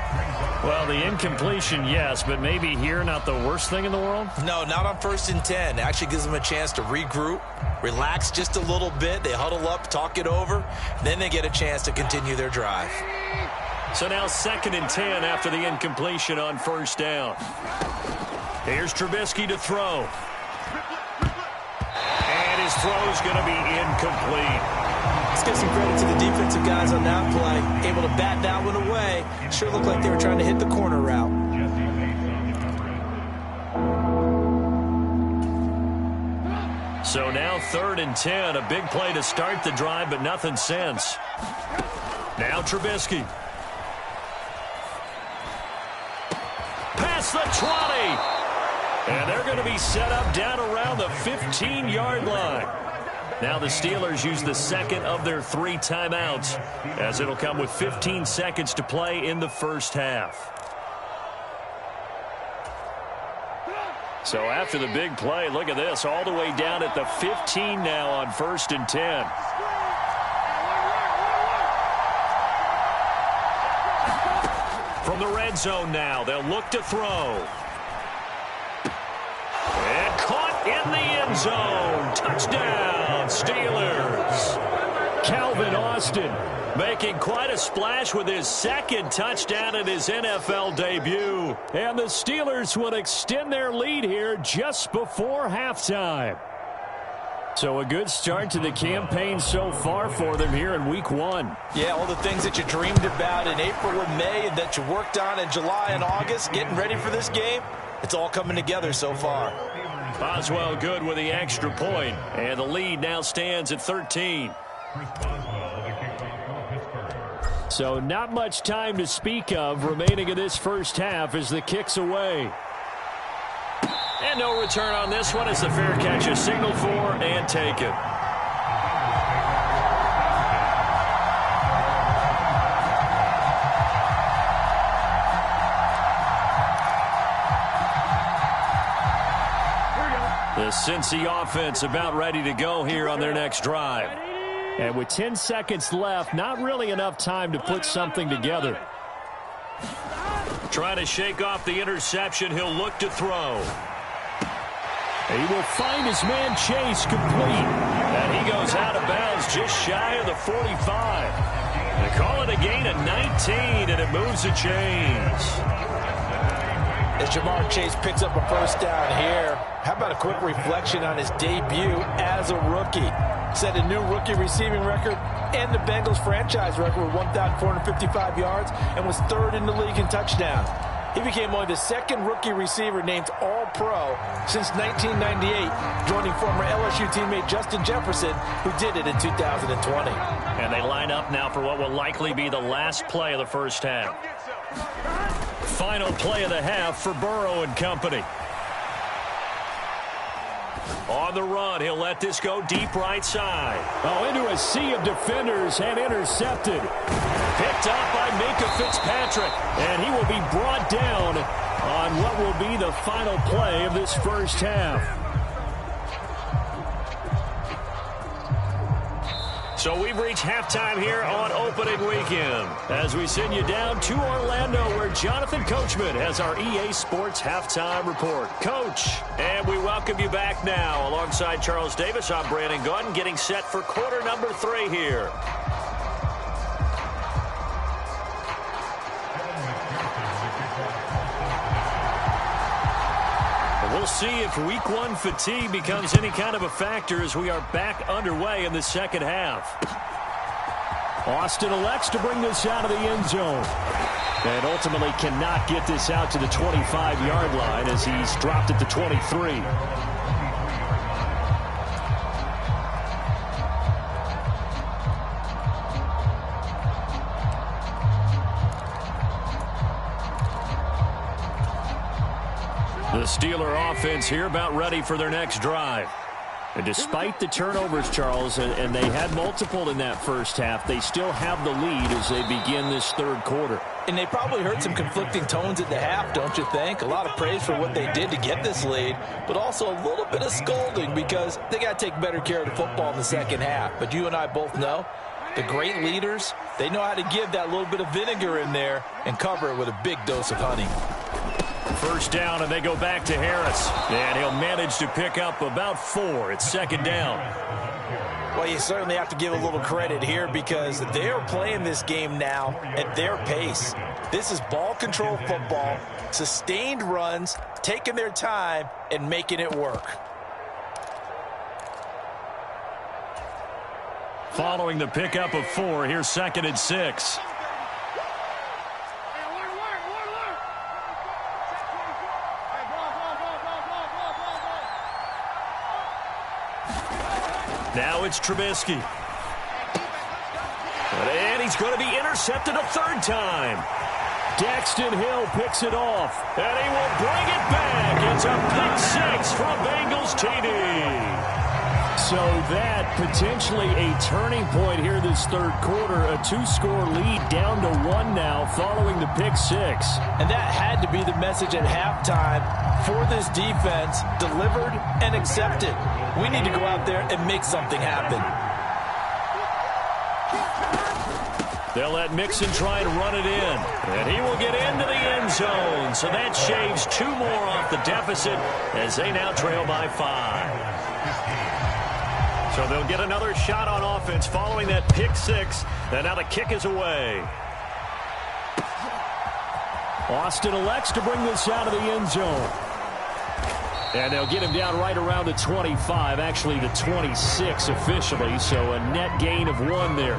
Well, the incompletion, yes, but maybe here not the worst thing in the world? No, not on 1st and 10. It actually gives them a chance to regroup, relax just a little bit. They huddle up, talk it over. Then they get a chance to continue their drive. So now 2nd and 10 after the incompletion on 1st down. Here's Trubisky to throw. And his throw's going to be incomplete. Let's give some credit to the defensive guys on that play. Able to bat that one away. Sure looked like they were trying to hit the corner route. So now 3rd and 10. A big play to start the drive, but nothing since. Now Trubisky. Past the 20. And they're going to be set up down around the 15-yard line. Now the Steelers use the second of their 3 timeouts as it'll come with 15 seconds to play in the first half. So after the big play, look at this, all the way down at the 15 now on 1st and 10. From the red zone now, they'll look to throw. And caught in the end zone. Touchdown, Steelers. Calvin Austin making quite a splash with his 2nd touchdown in his NFL debut. And the Steelers will extend their lead here just before halftime. So a good start to the campaign so far for them here in week 1. Yeah, all the things that you dreamed about in April and May and that you worked on in July and August, getting ready for this game, it's all coming together so far. Boswell good with the extra point, and the lead now stands at 13. So not much time to speak of remaining in this first half as the kick's away. And no return on this one as the fair catch is signaled for and taken. The Cincy offense about ready to go here on their next drive. And with 10 seconds left, not really enough time to put something together. Trying to shake off the interception. He'll look to throw. He will find his man Chase complete. And he goes out of bounds just shy of the 45. They call it a gain of 19, and it moves the chains. As Jamar Chase picks up a first down here, how about a quick reflection on his debut as a rookie? Set a new rookie receiving record and the Bengals franchise record with 1,455 yards and was third in the league in touchdowns. He became only the second rookie receiver named All-Pro since 1998, joining former LSU teammate Justin Jefferson, who did it in 2020. And they line up now for what will likely be the last play of the first half. Final play of the half for Burrow and company. On the run, he'll let this go deep right side. Oh, into a sea of defenders and intercepted. Picked up by Minka Fitzpatrick. And he will be brought down on what will be the final play of this first half. So we've reached halftime here on opening weekend as we send you down to Orlando where Jonathan Coachman has our EA Sports halftime report. Coach, and we welcome you back now. Alongside Charles Davis, I'm Brandon Gunn, getting set for quarter number 3 here. We'll see if week 1 fatigue becomes any kind of a factor as we are back underway in the second half. Austin elects to bring this out of the end zone. And ultimately cannot get this out to the 25-yard line as he's dropped at the 23. The Steeler offense here about ready for their next drive. And despite the turnovers, Charles, and they had multiple in that first half, they still have the lead as they begin this third quarter. And they probably heard some conflicting tones at the half, don't you think? A lot of praise for what they did to get this lead, but also a little bit of scolding because they got to take better care of the football in the second half. But you and I both know the great leaders, they know how to give that little bit of vinegar in there and cover it with a big dose of honey. First down, and they go back to Harris. And he'll manage to pick up about 4. It's second down. Well, you certainly have to give a little credit here because they're playing this game now at their pace. This is ball control football, sustained runs, taking their time, and making it work. Following the pickup of 4, here's second and 6. Now it's Trubisky. And he's going to be intercepted a third time. Daxton Hill picks it off. And he will bring it back. It's a pick 6 for a Bengals TD. So that potentially a turning point here this third quarter. A 2-score lead down to 1 now following the pick 6. And that had to be the message at halftime for this defense, delivered and accepted. We need to go out there and make something happen. They'll let Mixon try and run it in. And he will get into the end zone. So that shaves 2 more off the deficit as they now trail by 5. So they'll get another shot on offense following that pick 6. And now the kick is away. Austin elects to bring this out of the end zone. And they'll get him down right around the 25, actually the 26 officially, so a net gain of 1 there.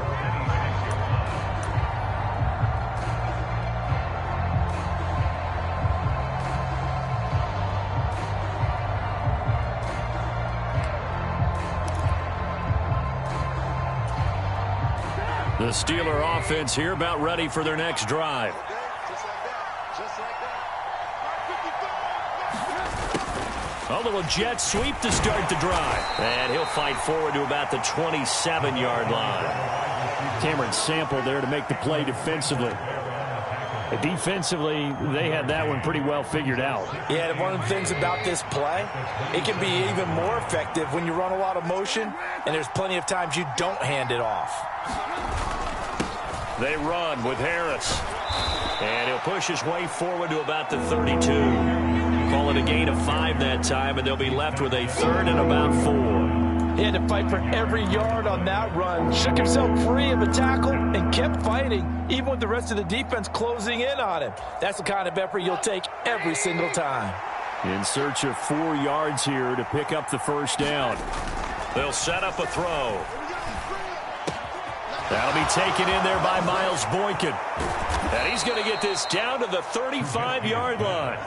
The Steeler offense here about ready for their next drive. A little jet sweep to start the drive. And he'll fight forward to about the 27-yard line. Cameron Sample there to make the play defensively. Defensively, they had that one pretty well figured out. Yeah, and one of the things about this play, it can be even more effective when you run a lot of motion, and there's plenty of times you don't hand it off. They run with Harris. And he'll push his way forward to about the 32. Call it a gain of 5 that time, and they'll be left with a 3rd and about 4. He had to fight for every yard on that run. Shook himself free of a tackle and kept fighting, even with the rest of the defense closing in on him. That's the kind of effort you'll take every single time. In search of 4 yards here to pick up the first down. They'll set up a throw. That'll be taken in there by Miles Boykin. And he's going to get this down to the 35-yard line.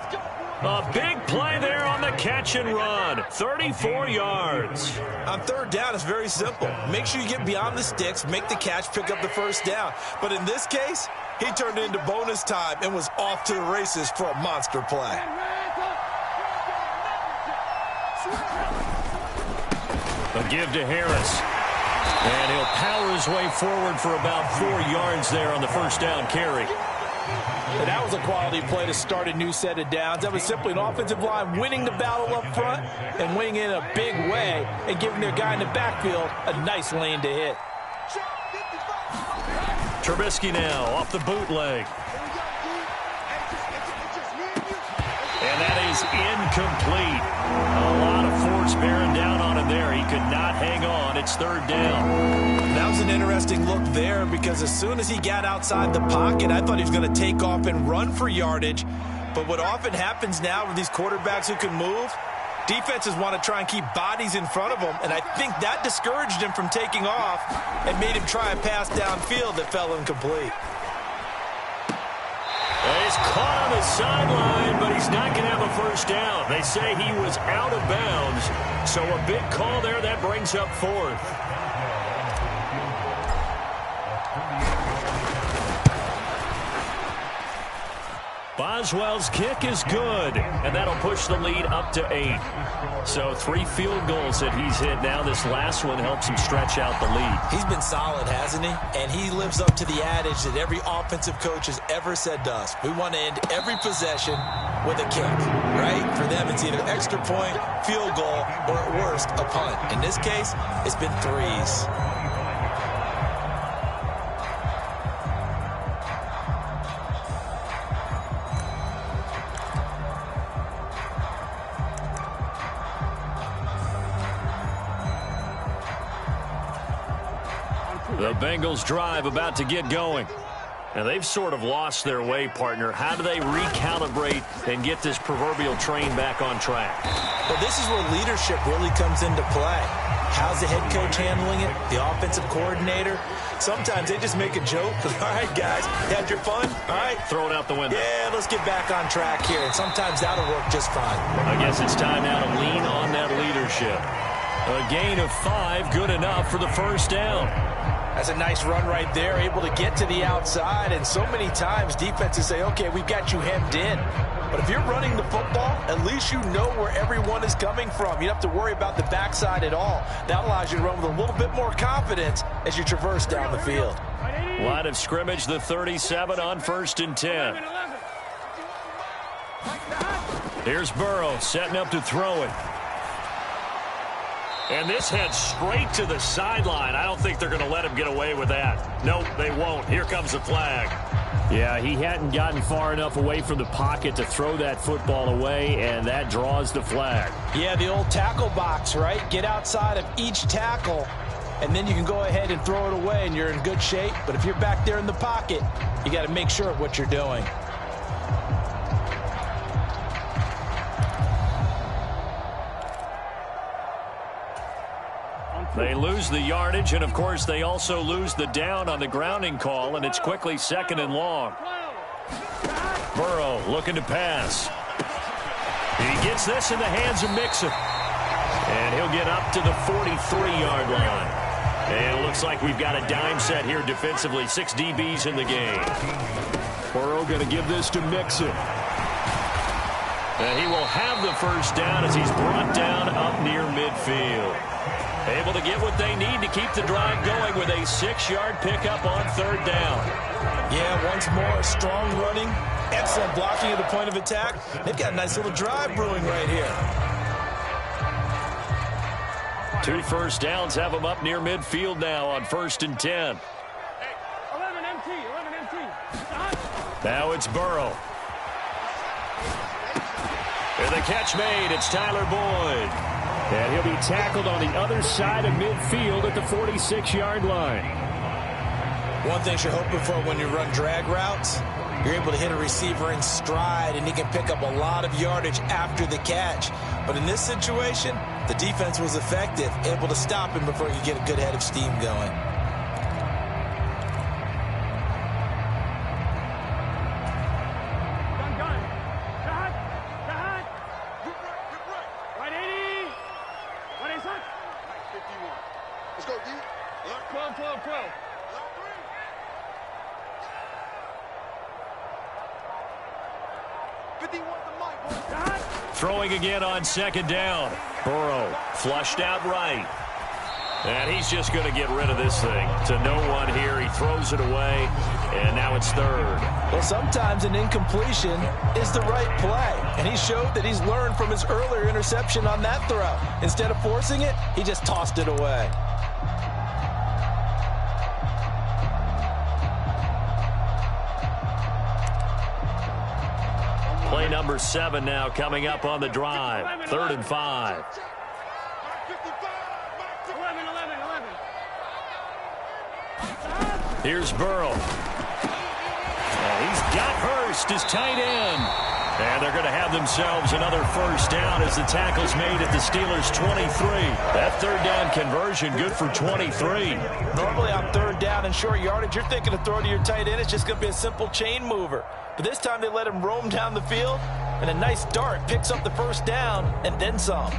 A big play there on the catch and run. 34 yards. On 3rd down, it's very simple. Make sure you get beyond the sticks, make the catch, pick up the first down. But in this case, he turned it into bonus time and was off to the races for a monster play. A give to Harris. And he'll power his way forward for about 4 yards there on the first down carry. And that was a quality play to start a new set of downs. That was simply an offensive line winning the battle up front and winning in a big way and giving their guy in the backfield a nice lane to hit. Trubisky now off the bootleg. And that is incomplete. A lot of force bearing down on him there. He could not hang on. It's 3rd down. That was an interesting look there because as soon as he got outside the pocket, I thought he was going to take off and run for yardage. But what often happens now with these quarterbacks who can move, defenses want to try and keep bodies in front of them, and I think that discouraged him from taking off and made him try a pass downfield that fell incomplete. He's caught on the sideline, but he's not going to have a first down. They say he was out of bounds, so a big call there that brings up 4th. Boswell's kick is good, and that'll push the lead up to 8. So 3 field goals that he's hit now. This last one helps him stretch out the lead. He's been solid, hasn't he? And he lives up to the adage that every offensive coach has ever said to us. We want to end every possession with a kick, right? For them, it's either extra point, field goal, or at worst, a punt. In this case, it's been 3s. The Bengals drive about to get going. And they've sort of lost their way, partner. How do they recalibrate and get this proverbial train back on track? Well, this is where leadership really comes into play. How's the head coach handling it? The offensive coordinator? Sometimes they just make a joke. All right, guys, had your fun? All right. Throw it out the window. Yeah, let's get back on track here. And sometimes that'll work just fine. I guess it's time now to lean on that leadership. A gain of 5, good enough for the first down. That's a nice run right there, able to get to the outside. And so many times defenses say, okay, we've got you hemmed in. But if you're running the football, at least you know where everyone is coming from. You don't have to worry about the backside at all. That allows you to run with a little bit more confidence as you traverse down the field. Line of scrimmage, the 37 on 1st and 10. Here's Burrow setting up to throw it. And this heads straight to the sideline. I don't think they're going to let him get away with that. Nope, they won't. Here comes the flag. Yeah, he hadn't gotten far enough away from the pocket to throw that football away, and that draws the flag. Yeah, the old tackle box, right? Get outside of each tackle, and then you can go ahead and throw it away, and you're in good shape. But if you're back there in the pocket, you got to make sure of what you're doing. They lose the yardage, and, of course, they also lose the down on the grounding call, and it's quickly 2nd and long. Burrow looking to pass. He gets this in the hands of Mixon. And he'll get up to the 43-yard line. And it looks like we've got a dime set here defensively. 6 DBs in the game. Burrow going to give this to Mixon. And he will have the first down as he's brought down up near midfield. Able to get what they need to keep the drive going with a 6-yard pickup on 3rd down. Yeah, once more, strong running, excellent blocking at the point of attack. They've got a nice little drive brewing right here. 2 first downs have them up near midfield now on 1st and 10. 11 MT. Now it's Burrow. And the catch made. It's Tyler Boyd. And he'll be tackled on the other side of midfield at the 46-yard line. One thing you're hoping for when you run drag routes, you're able to hit a receiver in stride, and he can pick up a lot of yardage after the catch. But in this situation, the defense was effective, able to stop him before he could get a good head of steam going. Let's go, D. 12. 51 the mic, boys. Throwing again on 2nd down. Burrow flushed out right. And he's just going to get rid of this thing. To no one here. He throws it away. And now it's 3rd. Well, sometimes an incompletion is the right play. And he showed that he's learned from his earlier interception on that throw. Instead of forcing it, he just tossed it away. Play number 7 now coming up on the drive. 3rd and 5. 11. Here's Burrow. He's got Hurst, his tight end. And they're going to have themselves another first down as the tackle's made at the Steelers' 23. That 3rd down conversion good for 23. Normally on 3rd down and short yardage, you're thinking to throw to your tight end. It's just going to be a simple chain mover. But this time they let him roam down the field, and a nice dart picks up the first down and then some.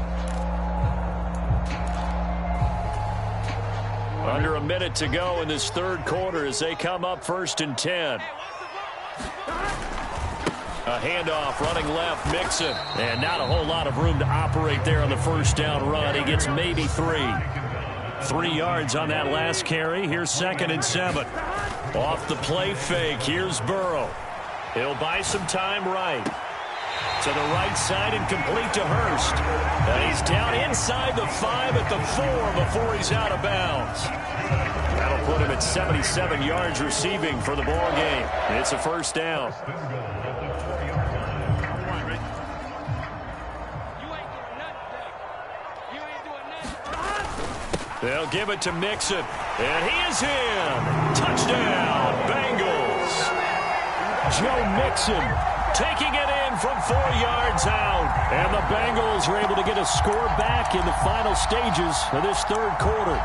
Under a minute to go in this 3rd quarter as they come up 1st and 10. A handoff running left, Mixon. And not a whole lot of room to operate there on the first down run. He gets maybe 3. 3 yards on that last carry. Here's 2nd and 7. Off the play fake, here's Burrow. He'll buy some time right. To the right side and complete to Hurst. And he's down inside the 5 at the 4 before he's out of bounds. That'll put him at 77 yards receiving for the ball game. It's a first down. They'll give it to Mixon. And he is in. Touchdown, Bengals. Joe Mixon taking it in from 4 yards out. And the Bengals are able to get a score back in the final stages of this 3rd quarter.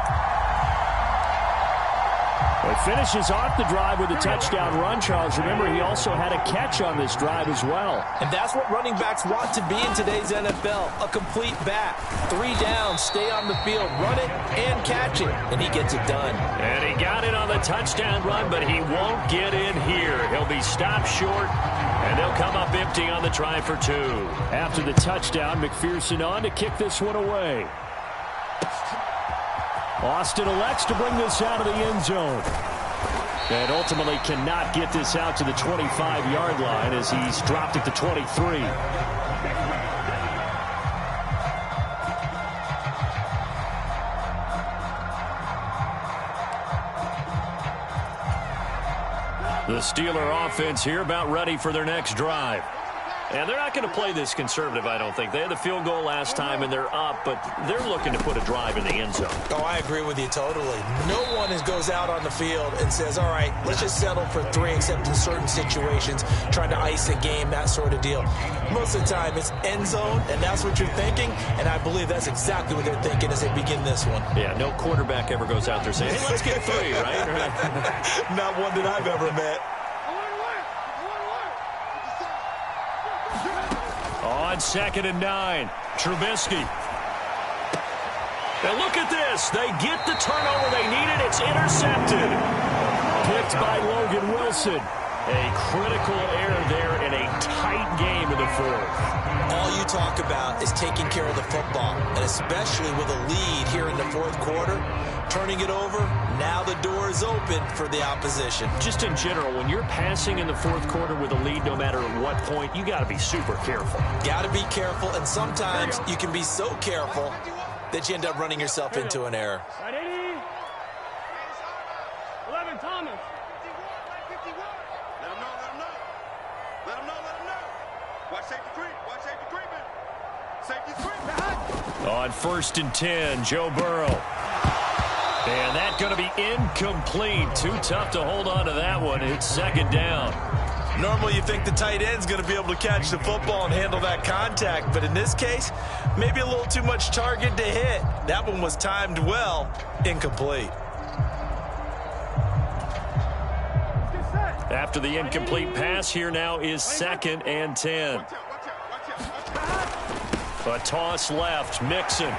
It finishes off the drive with a touchdown run, Charles. Remember, he also had a catch on this drive as well. And that's what running backs want to be in today's NFL, a complete back. 3 downs, stay on the field, run it, and catch it. And he gets it done. And he got it on the touchdown run, but he won't get in here. He'll be stopped short, and they'll come up empty on the try for 2. After the touchdown, McPherson on to kick this one away. Austin elects to bring this out of the end zone. And ultimately cannot get this out to the 25-yard line as he's dropped at the 23. The Steeler offense here about ready for their next drive. And they're not going to play this conservative, I don't think. They had the field goal last time, and they're up, but they're looking to put a drive in the end zone. Oh, I agree with you totally. No one goes out on the field and says, all right, let's just settle for 3, except in certain situations, trying to ice a game, that sort of deal. Most of the time, it's end zone, and that's what you're thinking, and I believe that's exactly what they're thinking as they begin this one. Yeah, no quarterback ever goes out there saying, hey, let's get 3, right? Not one that I've ever met. On 2nd and 9, Trubisky. And look at this. They get the turnover they needed. It's intercepted. Picked by Logan Wilson. A critical error there in a tight game in the fourth. All you talk about is taking care of the football, and especially with a lead here in the fourth quarter, turning it over, now the door is open for the opposition. Just in general, when you're passing in the fourth quarter with a lead, no matter at what point, you got to be super careful. Got to be careful, and sometimes you can be so careful that you end up running yourself into an error. 11 Thomas. 51. Let him know. Let him know. Watch safety creep. Safety creep. On 1st and 10, Joe Burrow. And that's going to be incomplete. Too tough to hold on to that one. It's 2nd down. Normally you think the tight end's going to be able to catch the football and handle that contact, but in this case, maybe a little too much target to hit. That one was timed well, incomplete. After the incomplete pass, here now is 2nd and 10. A toss left, Mixon.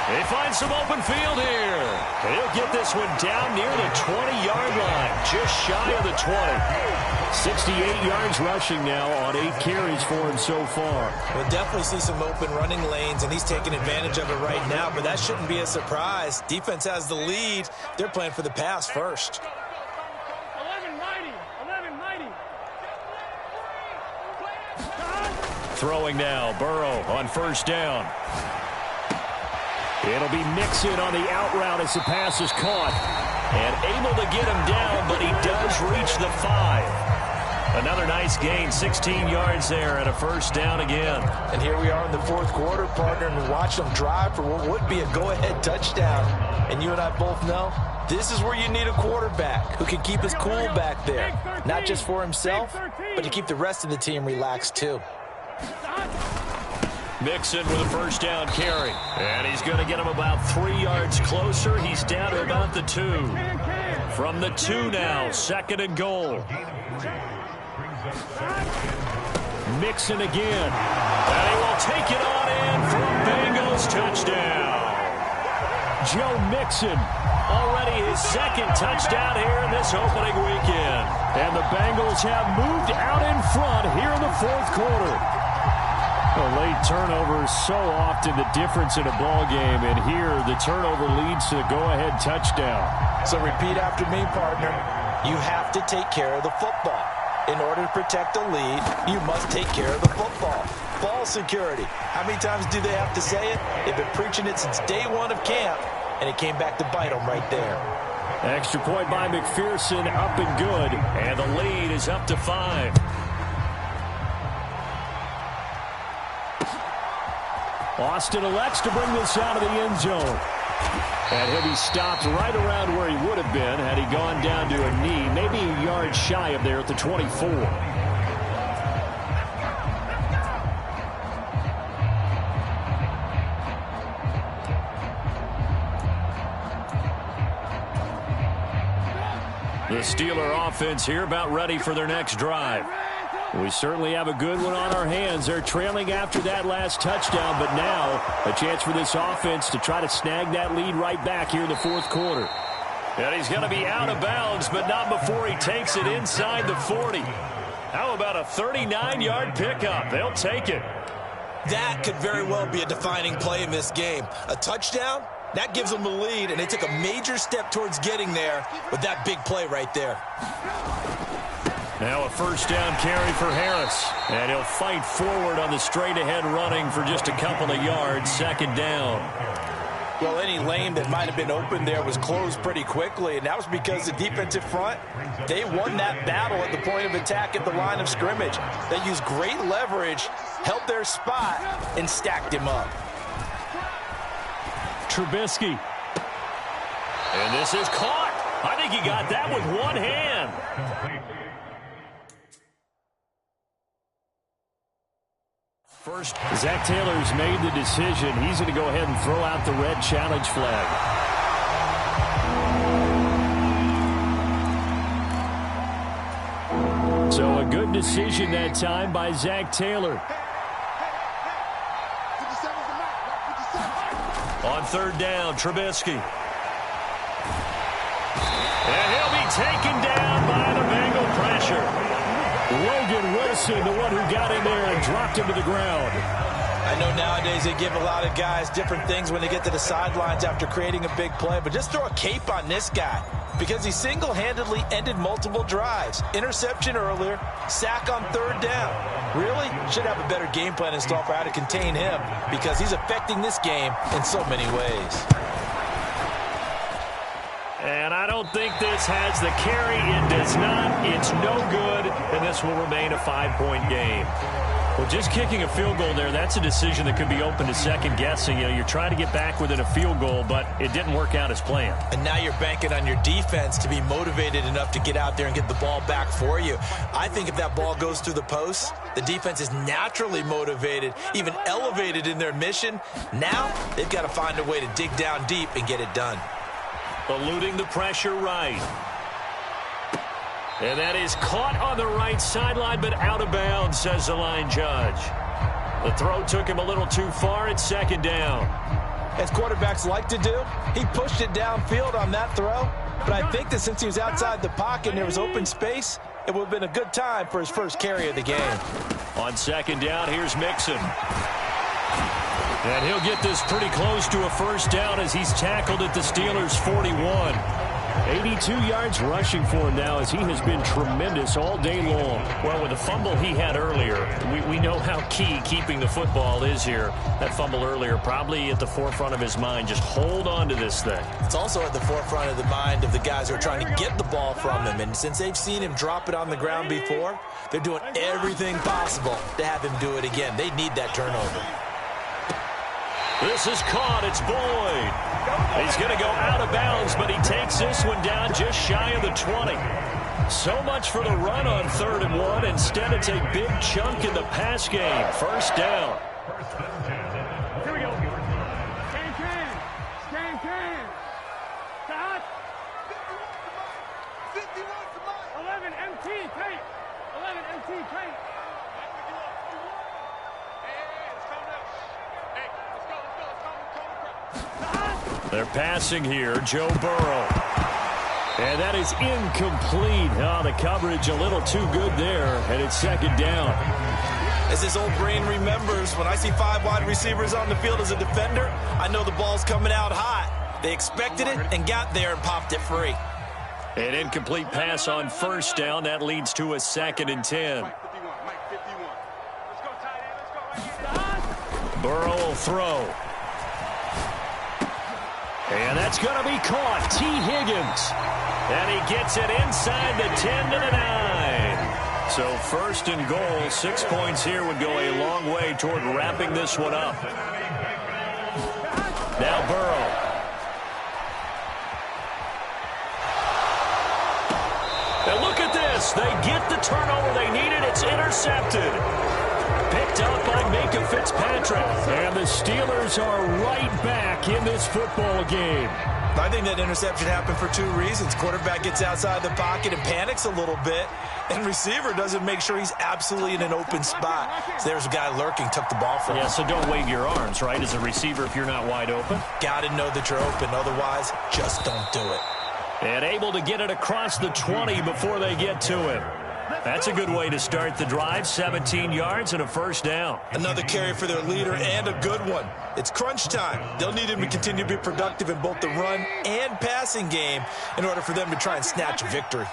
He finds some open field here. He'll get this one down near the 20-yard line, just shy of the 20. 68 yards rushing now on 8 carries for him so far. We'll definitely see some open running lanes, and he's taking advantage of it right now, but that shouldn't be a surprise. Defense has the lead. They're playing for the pass first. 11 Throwing now, Burrow on 1st down. It'll be Mixon on the out route as the pass is caught. And able to get him down, but he does reach the 5. Another nice gain, 16 yards there and a 1st down again. And here we are in the fourth quarter, partner, and we watch them drive for what would be a go-ahead touchdown. And you and I both know this is where you need a quarterback who can keep his cool back there. Not just for himself, but to keep the rest of the team relaxed too. Mixon with a 1st down carry. And he's going to get him about 3 yards closer. He's down to about the 2. From the 2 now, 2nd and goal. Mixon again. And he will take it on in for a Bengals touchdown. Joe Mixon, already his 2nd touchdown here in this opening weekend. And the Bengals have moved out in front here in the fourth quarter. A late turnover is so often the difference in a ball game, and here the turnover leads to the go-ahead touchdown. So repeat after me, partner. You have to take care of the football. In order to protect a lead, you must take care of the football. Ball security. How many times do they have to say it? They've been preaching it since day 1 of camp, and it came back to bite them right there. Extra point by McPherson, up and good, and the lead is up to 5. Austin elects to bring this out of the end zone. And he'll be stopped right around where he would have been had he gone down to a knee, maybe a yard shy of there at the 24. The Steeler offense here about ready for their next drive. We certainly have a good one on our hands. They're trailing after that last touchdown, but now a chance for this offense to try to snag that lead right back here in the fourth quarter. And he's going to be out of bounds, but not before he takes it inside the 40. How about a 39-yard pickup? They'll take it. That could very well be a defining play in this game. A touchdown, that gives them the lead, and they took a major step towards getting there with that big play right there. Now a 1st down carry for Harris. And he'll fight forward on the straight-ahead running for just a couple of yards. 2nd down. Well, any lane that might have been open there was closed pretty quickly, and that was because the defensive front, they won that battle at the point of attack at the line of scrimmage. They used great leverage, held their spot, and stacked him up. Trubisky. And this is caught. I think he got that with one hand. First, Zach Taylor's made the decision. He's going to go ahead and throw out the red challenge flag. So a good decision that time by Zach Taylor. On 3rd down, Trubisky. And he'll be taken down by the Bengal pressure. Logan Wilson, the one who got in there and dropped him to the ground. I know nowadays they give a lot of guys different things when they get to the sidelines after creating a big play, but just throw a cape on this guy because he single-handedly ended multiple drives. Interception earlier, sack on third down. Really? Should have a better game plan installed for how to contain him because he's affecting this game in so many ways. And I don't think this has the carry. It does not. It's no good, and this will remain a 5-point game. Well, just kicking a field goal there, that's a decision that could be open to second guessing. You know, you're trying to get back within a field goal, but it didn't work out as planned. And now you're banking on your defense to be motivated enough to get out there and get the ball back for you. I think if that ball goes through the post, the defense is naturally motivated, even elevated in their mission. Now they've got to find a way to dig down deep and get it done. Eluding the pressure right. And that is caught on the right sideline, but out of bounds, says the line judge. The throw took him a little too far. It's second down. As quarterbacks like to do, he pushed it downfield on that throw. But I think that since he was outside the pocket and there was open space, it would have been a good time for his first carry of the game. On second down, here's Mixon. And he'll get this pretty close to a first down as he's tackled at the Steelers' 41. 82 yards rushing for him now as he has been tremendous all day long. Well, with the fumble he had earlier, we know how key keeping the football is here. That fumble earlier probably at the forefront of his mind. Just hold on to this thing. It's also at the forefront of the mind of the guys who are trying to get the ball from him. And since they've seen him drop it on the ground before, they're doing everything possible to have him do it again. They need that turnover. This is caught. It's Boyd. He's going to go out of bounds, but he takes this one down just shy of the 20. So much for the run on 3rd and 1. Instead, it's a big chunk in the pass game. First down. Here we go. Scan. Stop. 11 MT tape. 11 MT tape. They're passing here. Joe Burrow. And that is incomplete. Oh, the coverage a little too good there. And it's second down. As his old brain remembers, when I see 5 wide receivers on the field as a defender, I know the ball's coming out hot. They expected it and got there and popped it free. An incomplete pass on first down. That leads to a 2nd and 10. Burrow will throw. And that's going to be caught. T. Higgins. And he gets it inside the 10 to the 9. So 1st and goal, 6 points here would go a long way toward wrapping this one up. Now Burrow. And look at this. They get the turnover they needed. It's intercepted. Picked up by Minkah Fitzpatrick. And the Steelers are right back in this football game. I think that interception happened for 2 reasons. Quarterback gets outside the pocket and panics a little bit, and receiver doesn't make sure he's absolutely in an open spot. So there's a guy lurking, took the ball from him. Yeah, so don't wave your arms, right, as a receiver if you're not wide open. Got to know that you're open. Otherwise, just don't do it. And able to get it across the 20 before they get to it. That's a good way to start the drive. 17 yards and a first down. Another carry for their leader and a good one. It's crunch time. They'll need him to continue to be productive in both the run and passing game in order for them to try and snatch a victory.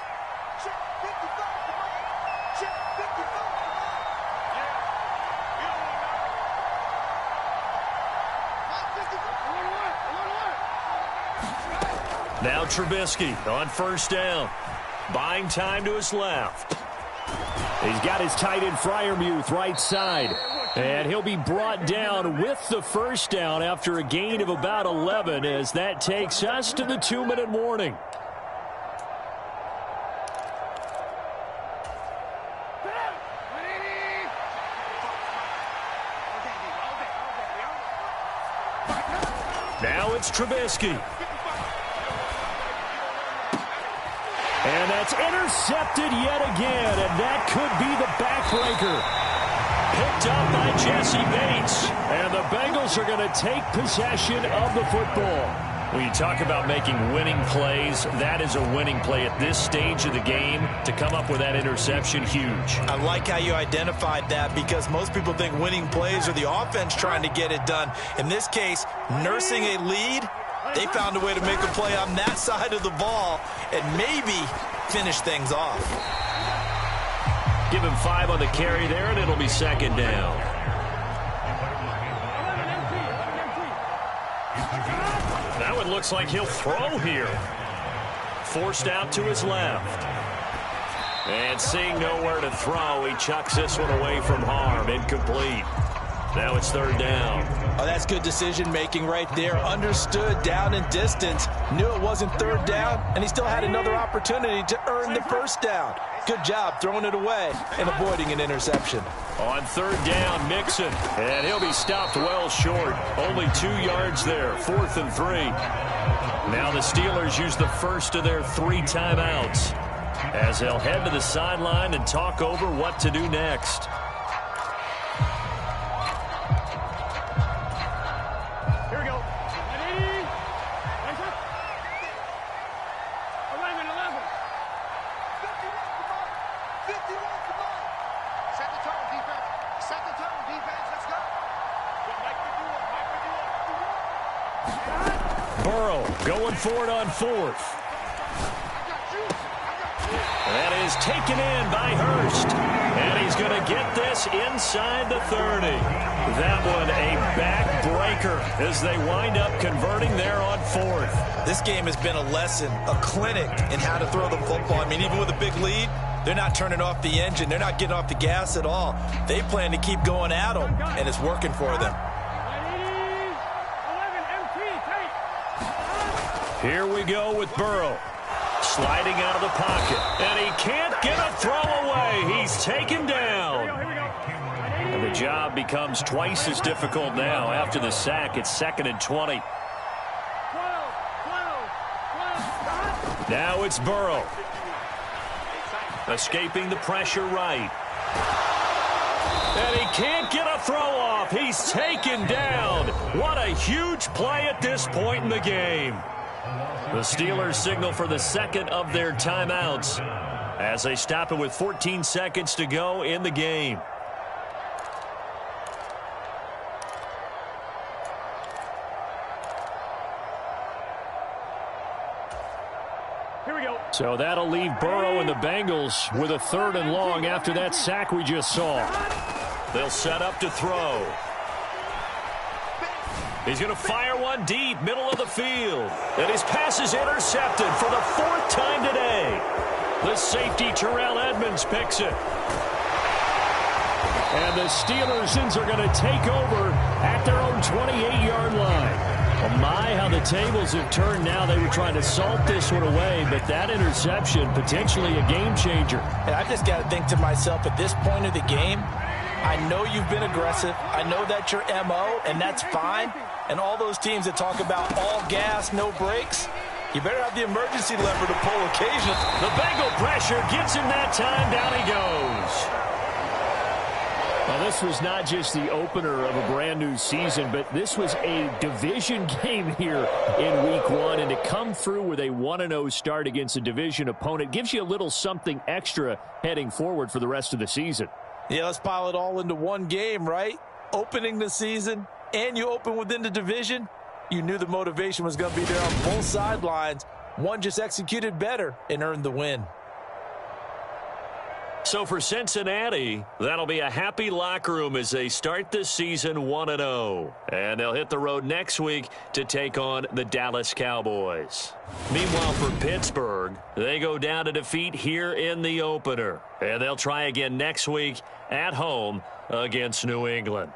Now Trubisky on first down. Buying time to his left. He's got his tight end Freiermuth right side. And he'll be brought down with the first down after a gain of about 11 as that takes us to the 2-minute warning. Now it's Trubisky. And that's intercepted yet again, and that could be the backbreaker. Picked up by Jesse Bates, and the Bengals are going to take possession of the football. When you talk about making winning plays, that is a winning play at this stage of the game. To come up with that interception, huge. I like how you identified that, because most people think winning plays are the offense trying to get it done. In this case, nursing a lead, they found a way to make a play on that side of the ball and maybe finish things off. Give him 5 on the carry there, and it'll be second down. Now it looks like he'll throw here. Forced out to his left. And seeing nowhere to throw, he chucks this one away from harm. Incomplete. Now it's third down. Oh, that's good decision-making right there. Understood down and distance. Knew it wasn't third down, and he still had another opportunity to earn the first down. Good job throwing it away and avoiding an interception. On third down, Mixon. And he'll be stopped well short. Only 2 yards there. 4th and 3. Now the Steelers use the first of their 3 timeouts as they'll head to the sideline and talk over what to do next. Going for it on 4th. That is taken in by Hurst. And he's going to get this inside the 30. That one a backbreaker as they wind up converting there on 4th. This game has been a lesson, a clinic in how to throw the football. I mean, even with a big lead, they're not turning off the engine. They're not getting off the gas at all. They plan to keep going at them, and it's working for them. Here we go with Burrow. Sliding out of the pocket. And he can't get a throw away. He's taken down. And the job becomes twice as difficult now. After the sack, it's 2nd and 20. Now it's Burrow. Escaping the pressure right. And he can't get a throw off. He's taken down. What a huge play at this point in the game. The Steelers signal for the second of their timeouts as they stop it with 14 seconds to go in the game. Here we go. So that'll leave Burrow and the Bengals with a 3rd and long after that sack we just saw. They'll set up to throw. He's going to fire one deep, middle of the field. And his pass is intercepted for the 4th time today. The safety, Terrell Edmonds, picks it. And the Steelers are going to take over at their own 28-yard line. Well, my, how the tables have turned now. They were trying to salt this one away, but that interception, potentially a game changer. And I just got to think to myself, at this point of the game, I know you've been aggressive. I know that's your MO, and that's fine. And all those teams that talk about all gas, no brakes, you better have the emergency lever to pull occasionally. The Bengal pressure gets him that time. Down he goes. Well, this was not just the opener of a brand-new season, but this was a division game here in Week 1. And to come through with a 1-0 start against a division opponent gives you a little something extra heading forward for the rest of the season. Yeah, let's pile it all into one game, right? Opening the season, and you open within the division. You knew the motivation was going to be there on both sidelines. One just executed better and earned the win. So for Cincinnati, that'll be a happy locker room as they start this season 1-0. And they'll hit the road next week to take on the Dallas Cowboys. Meanwhile, for Pittsburgh, they go down to defeat here in the opener. And they'll try again next week at home against New England.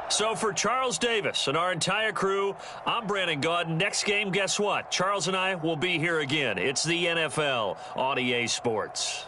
So for Charles Davis and our entire crew, I'm Brandon Gaudin. Next game, guess what? Charles and I will be here again. It's the NFL on EA Sports.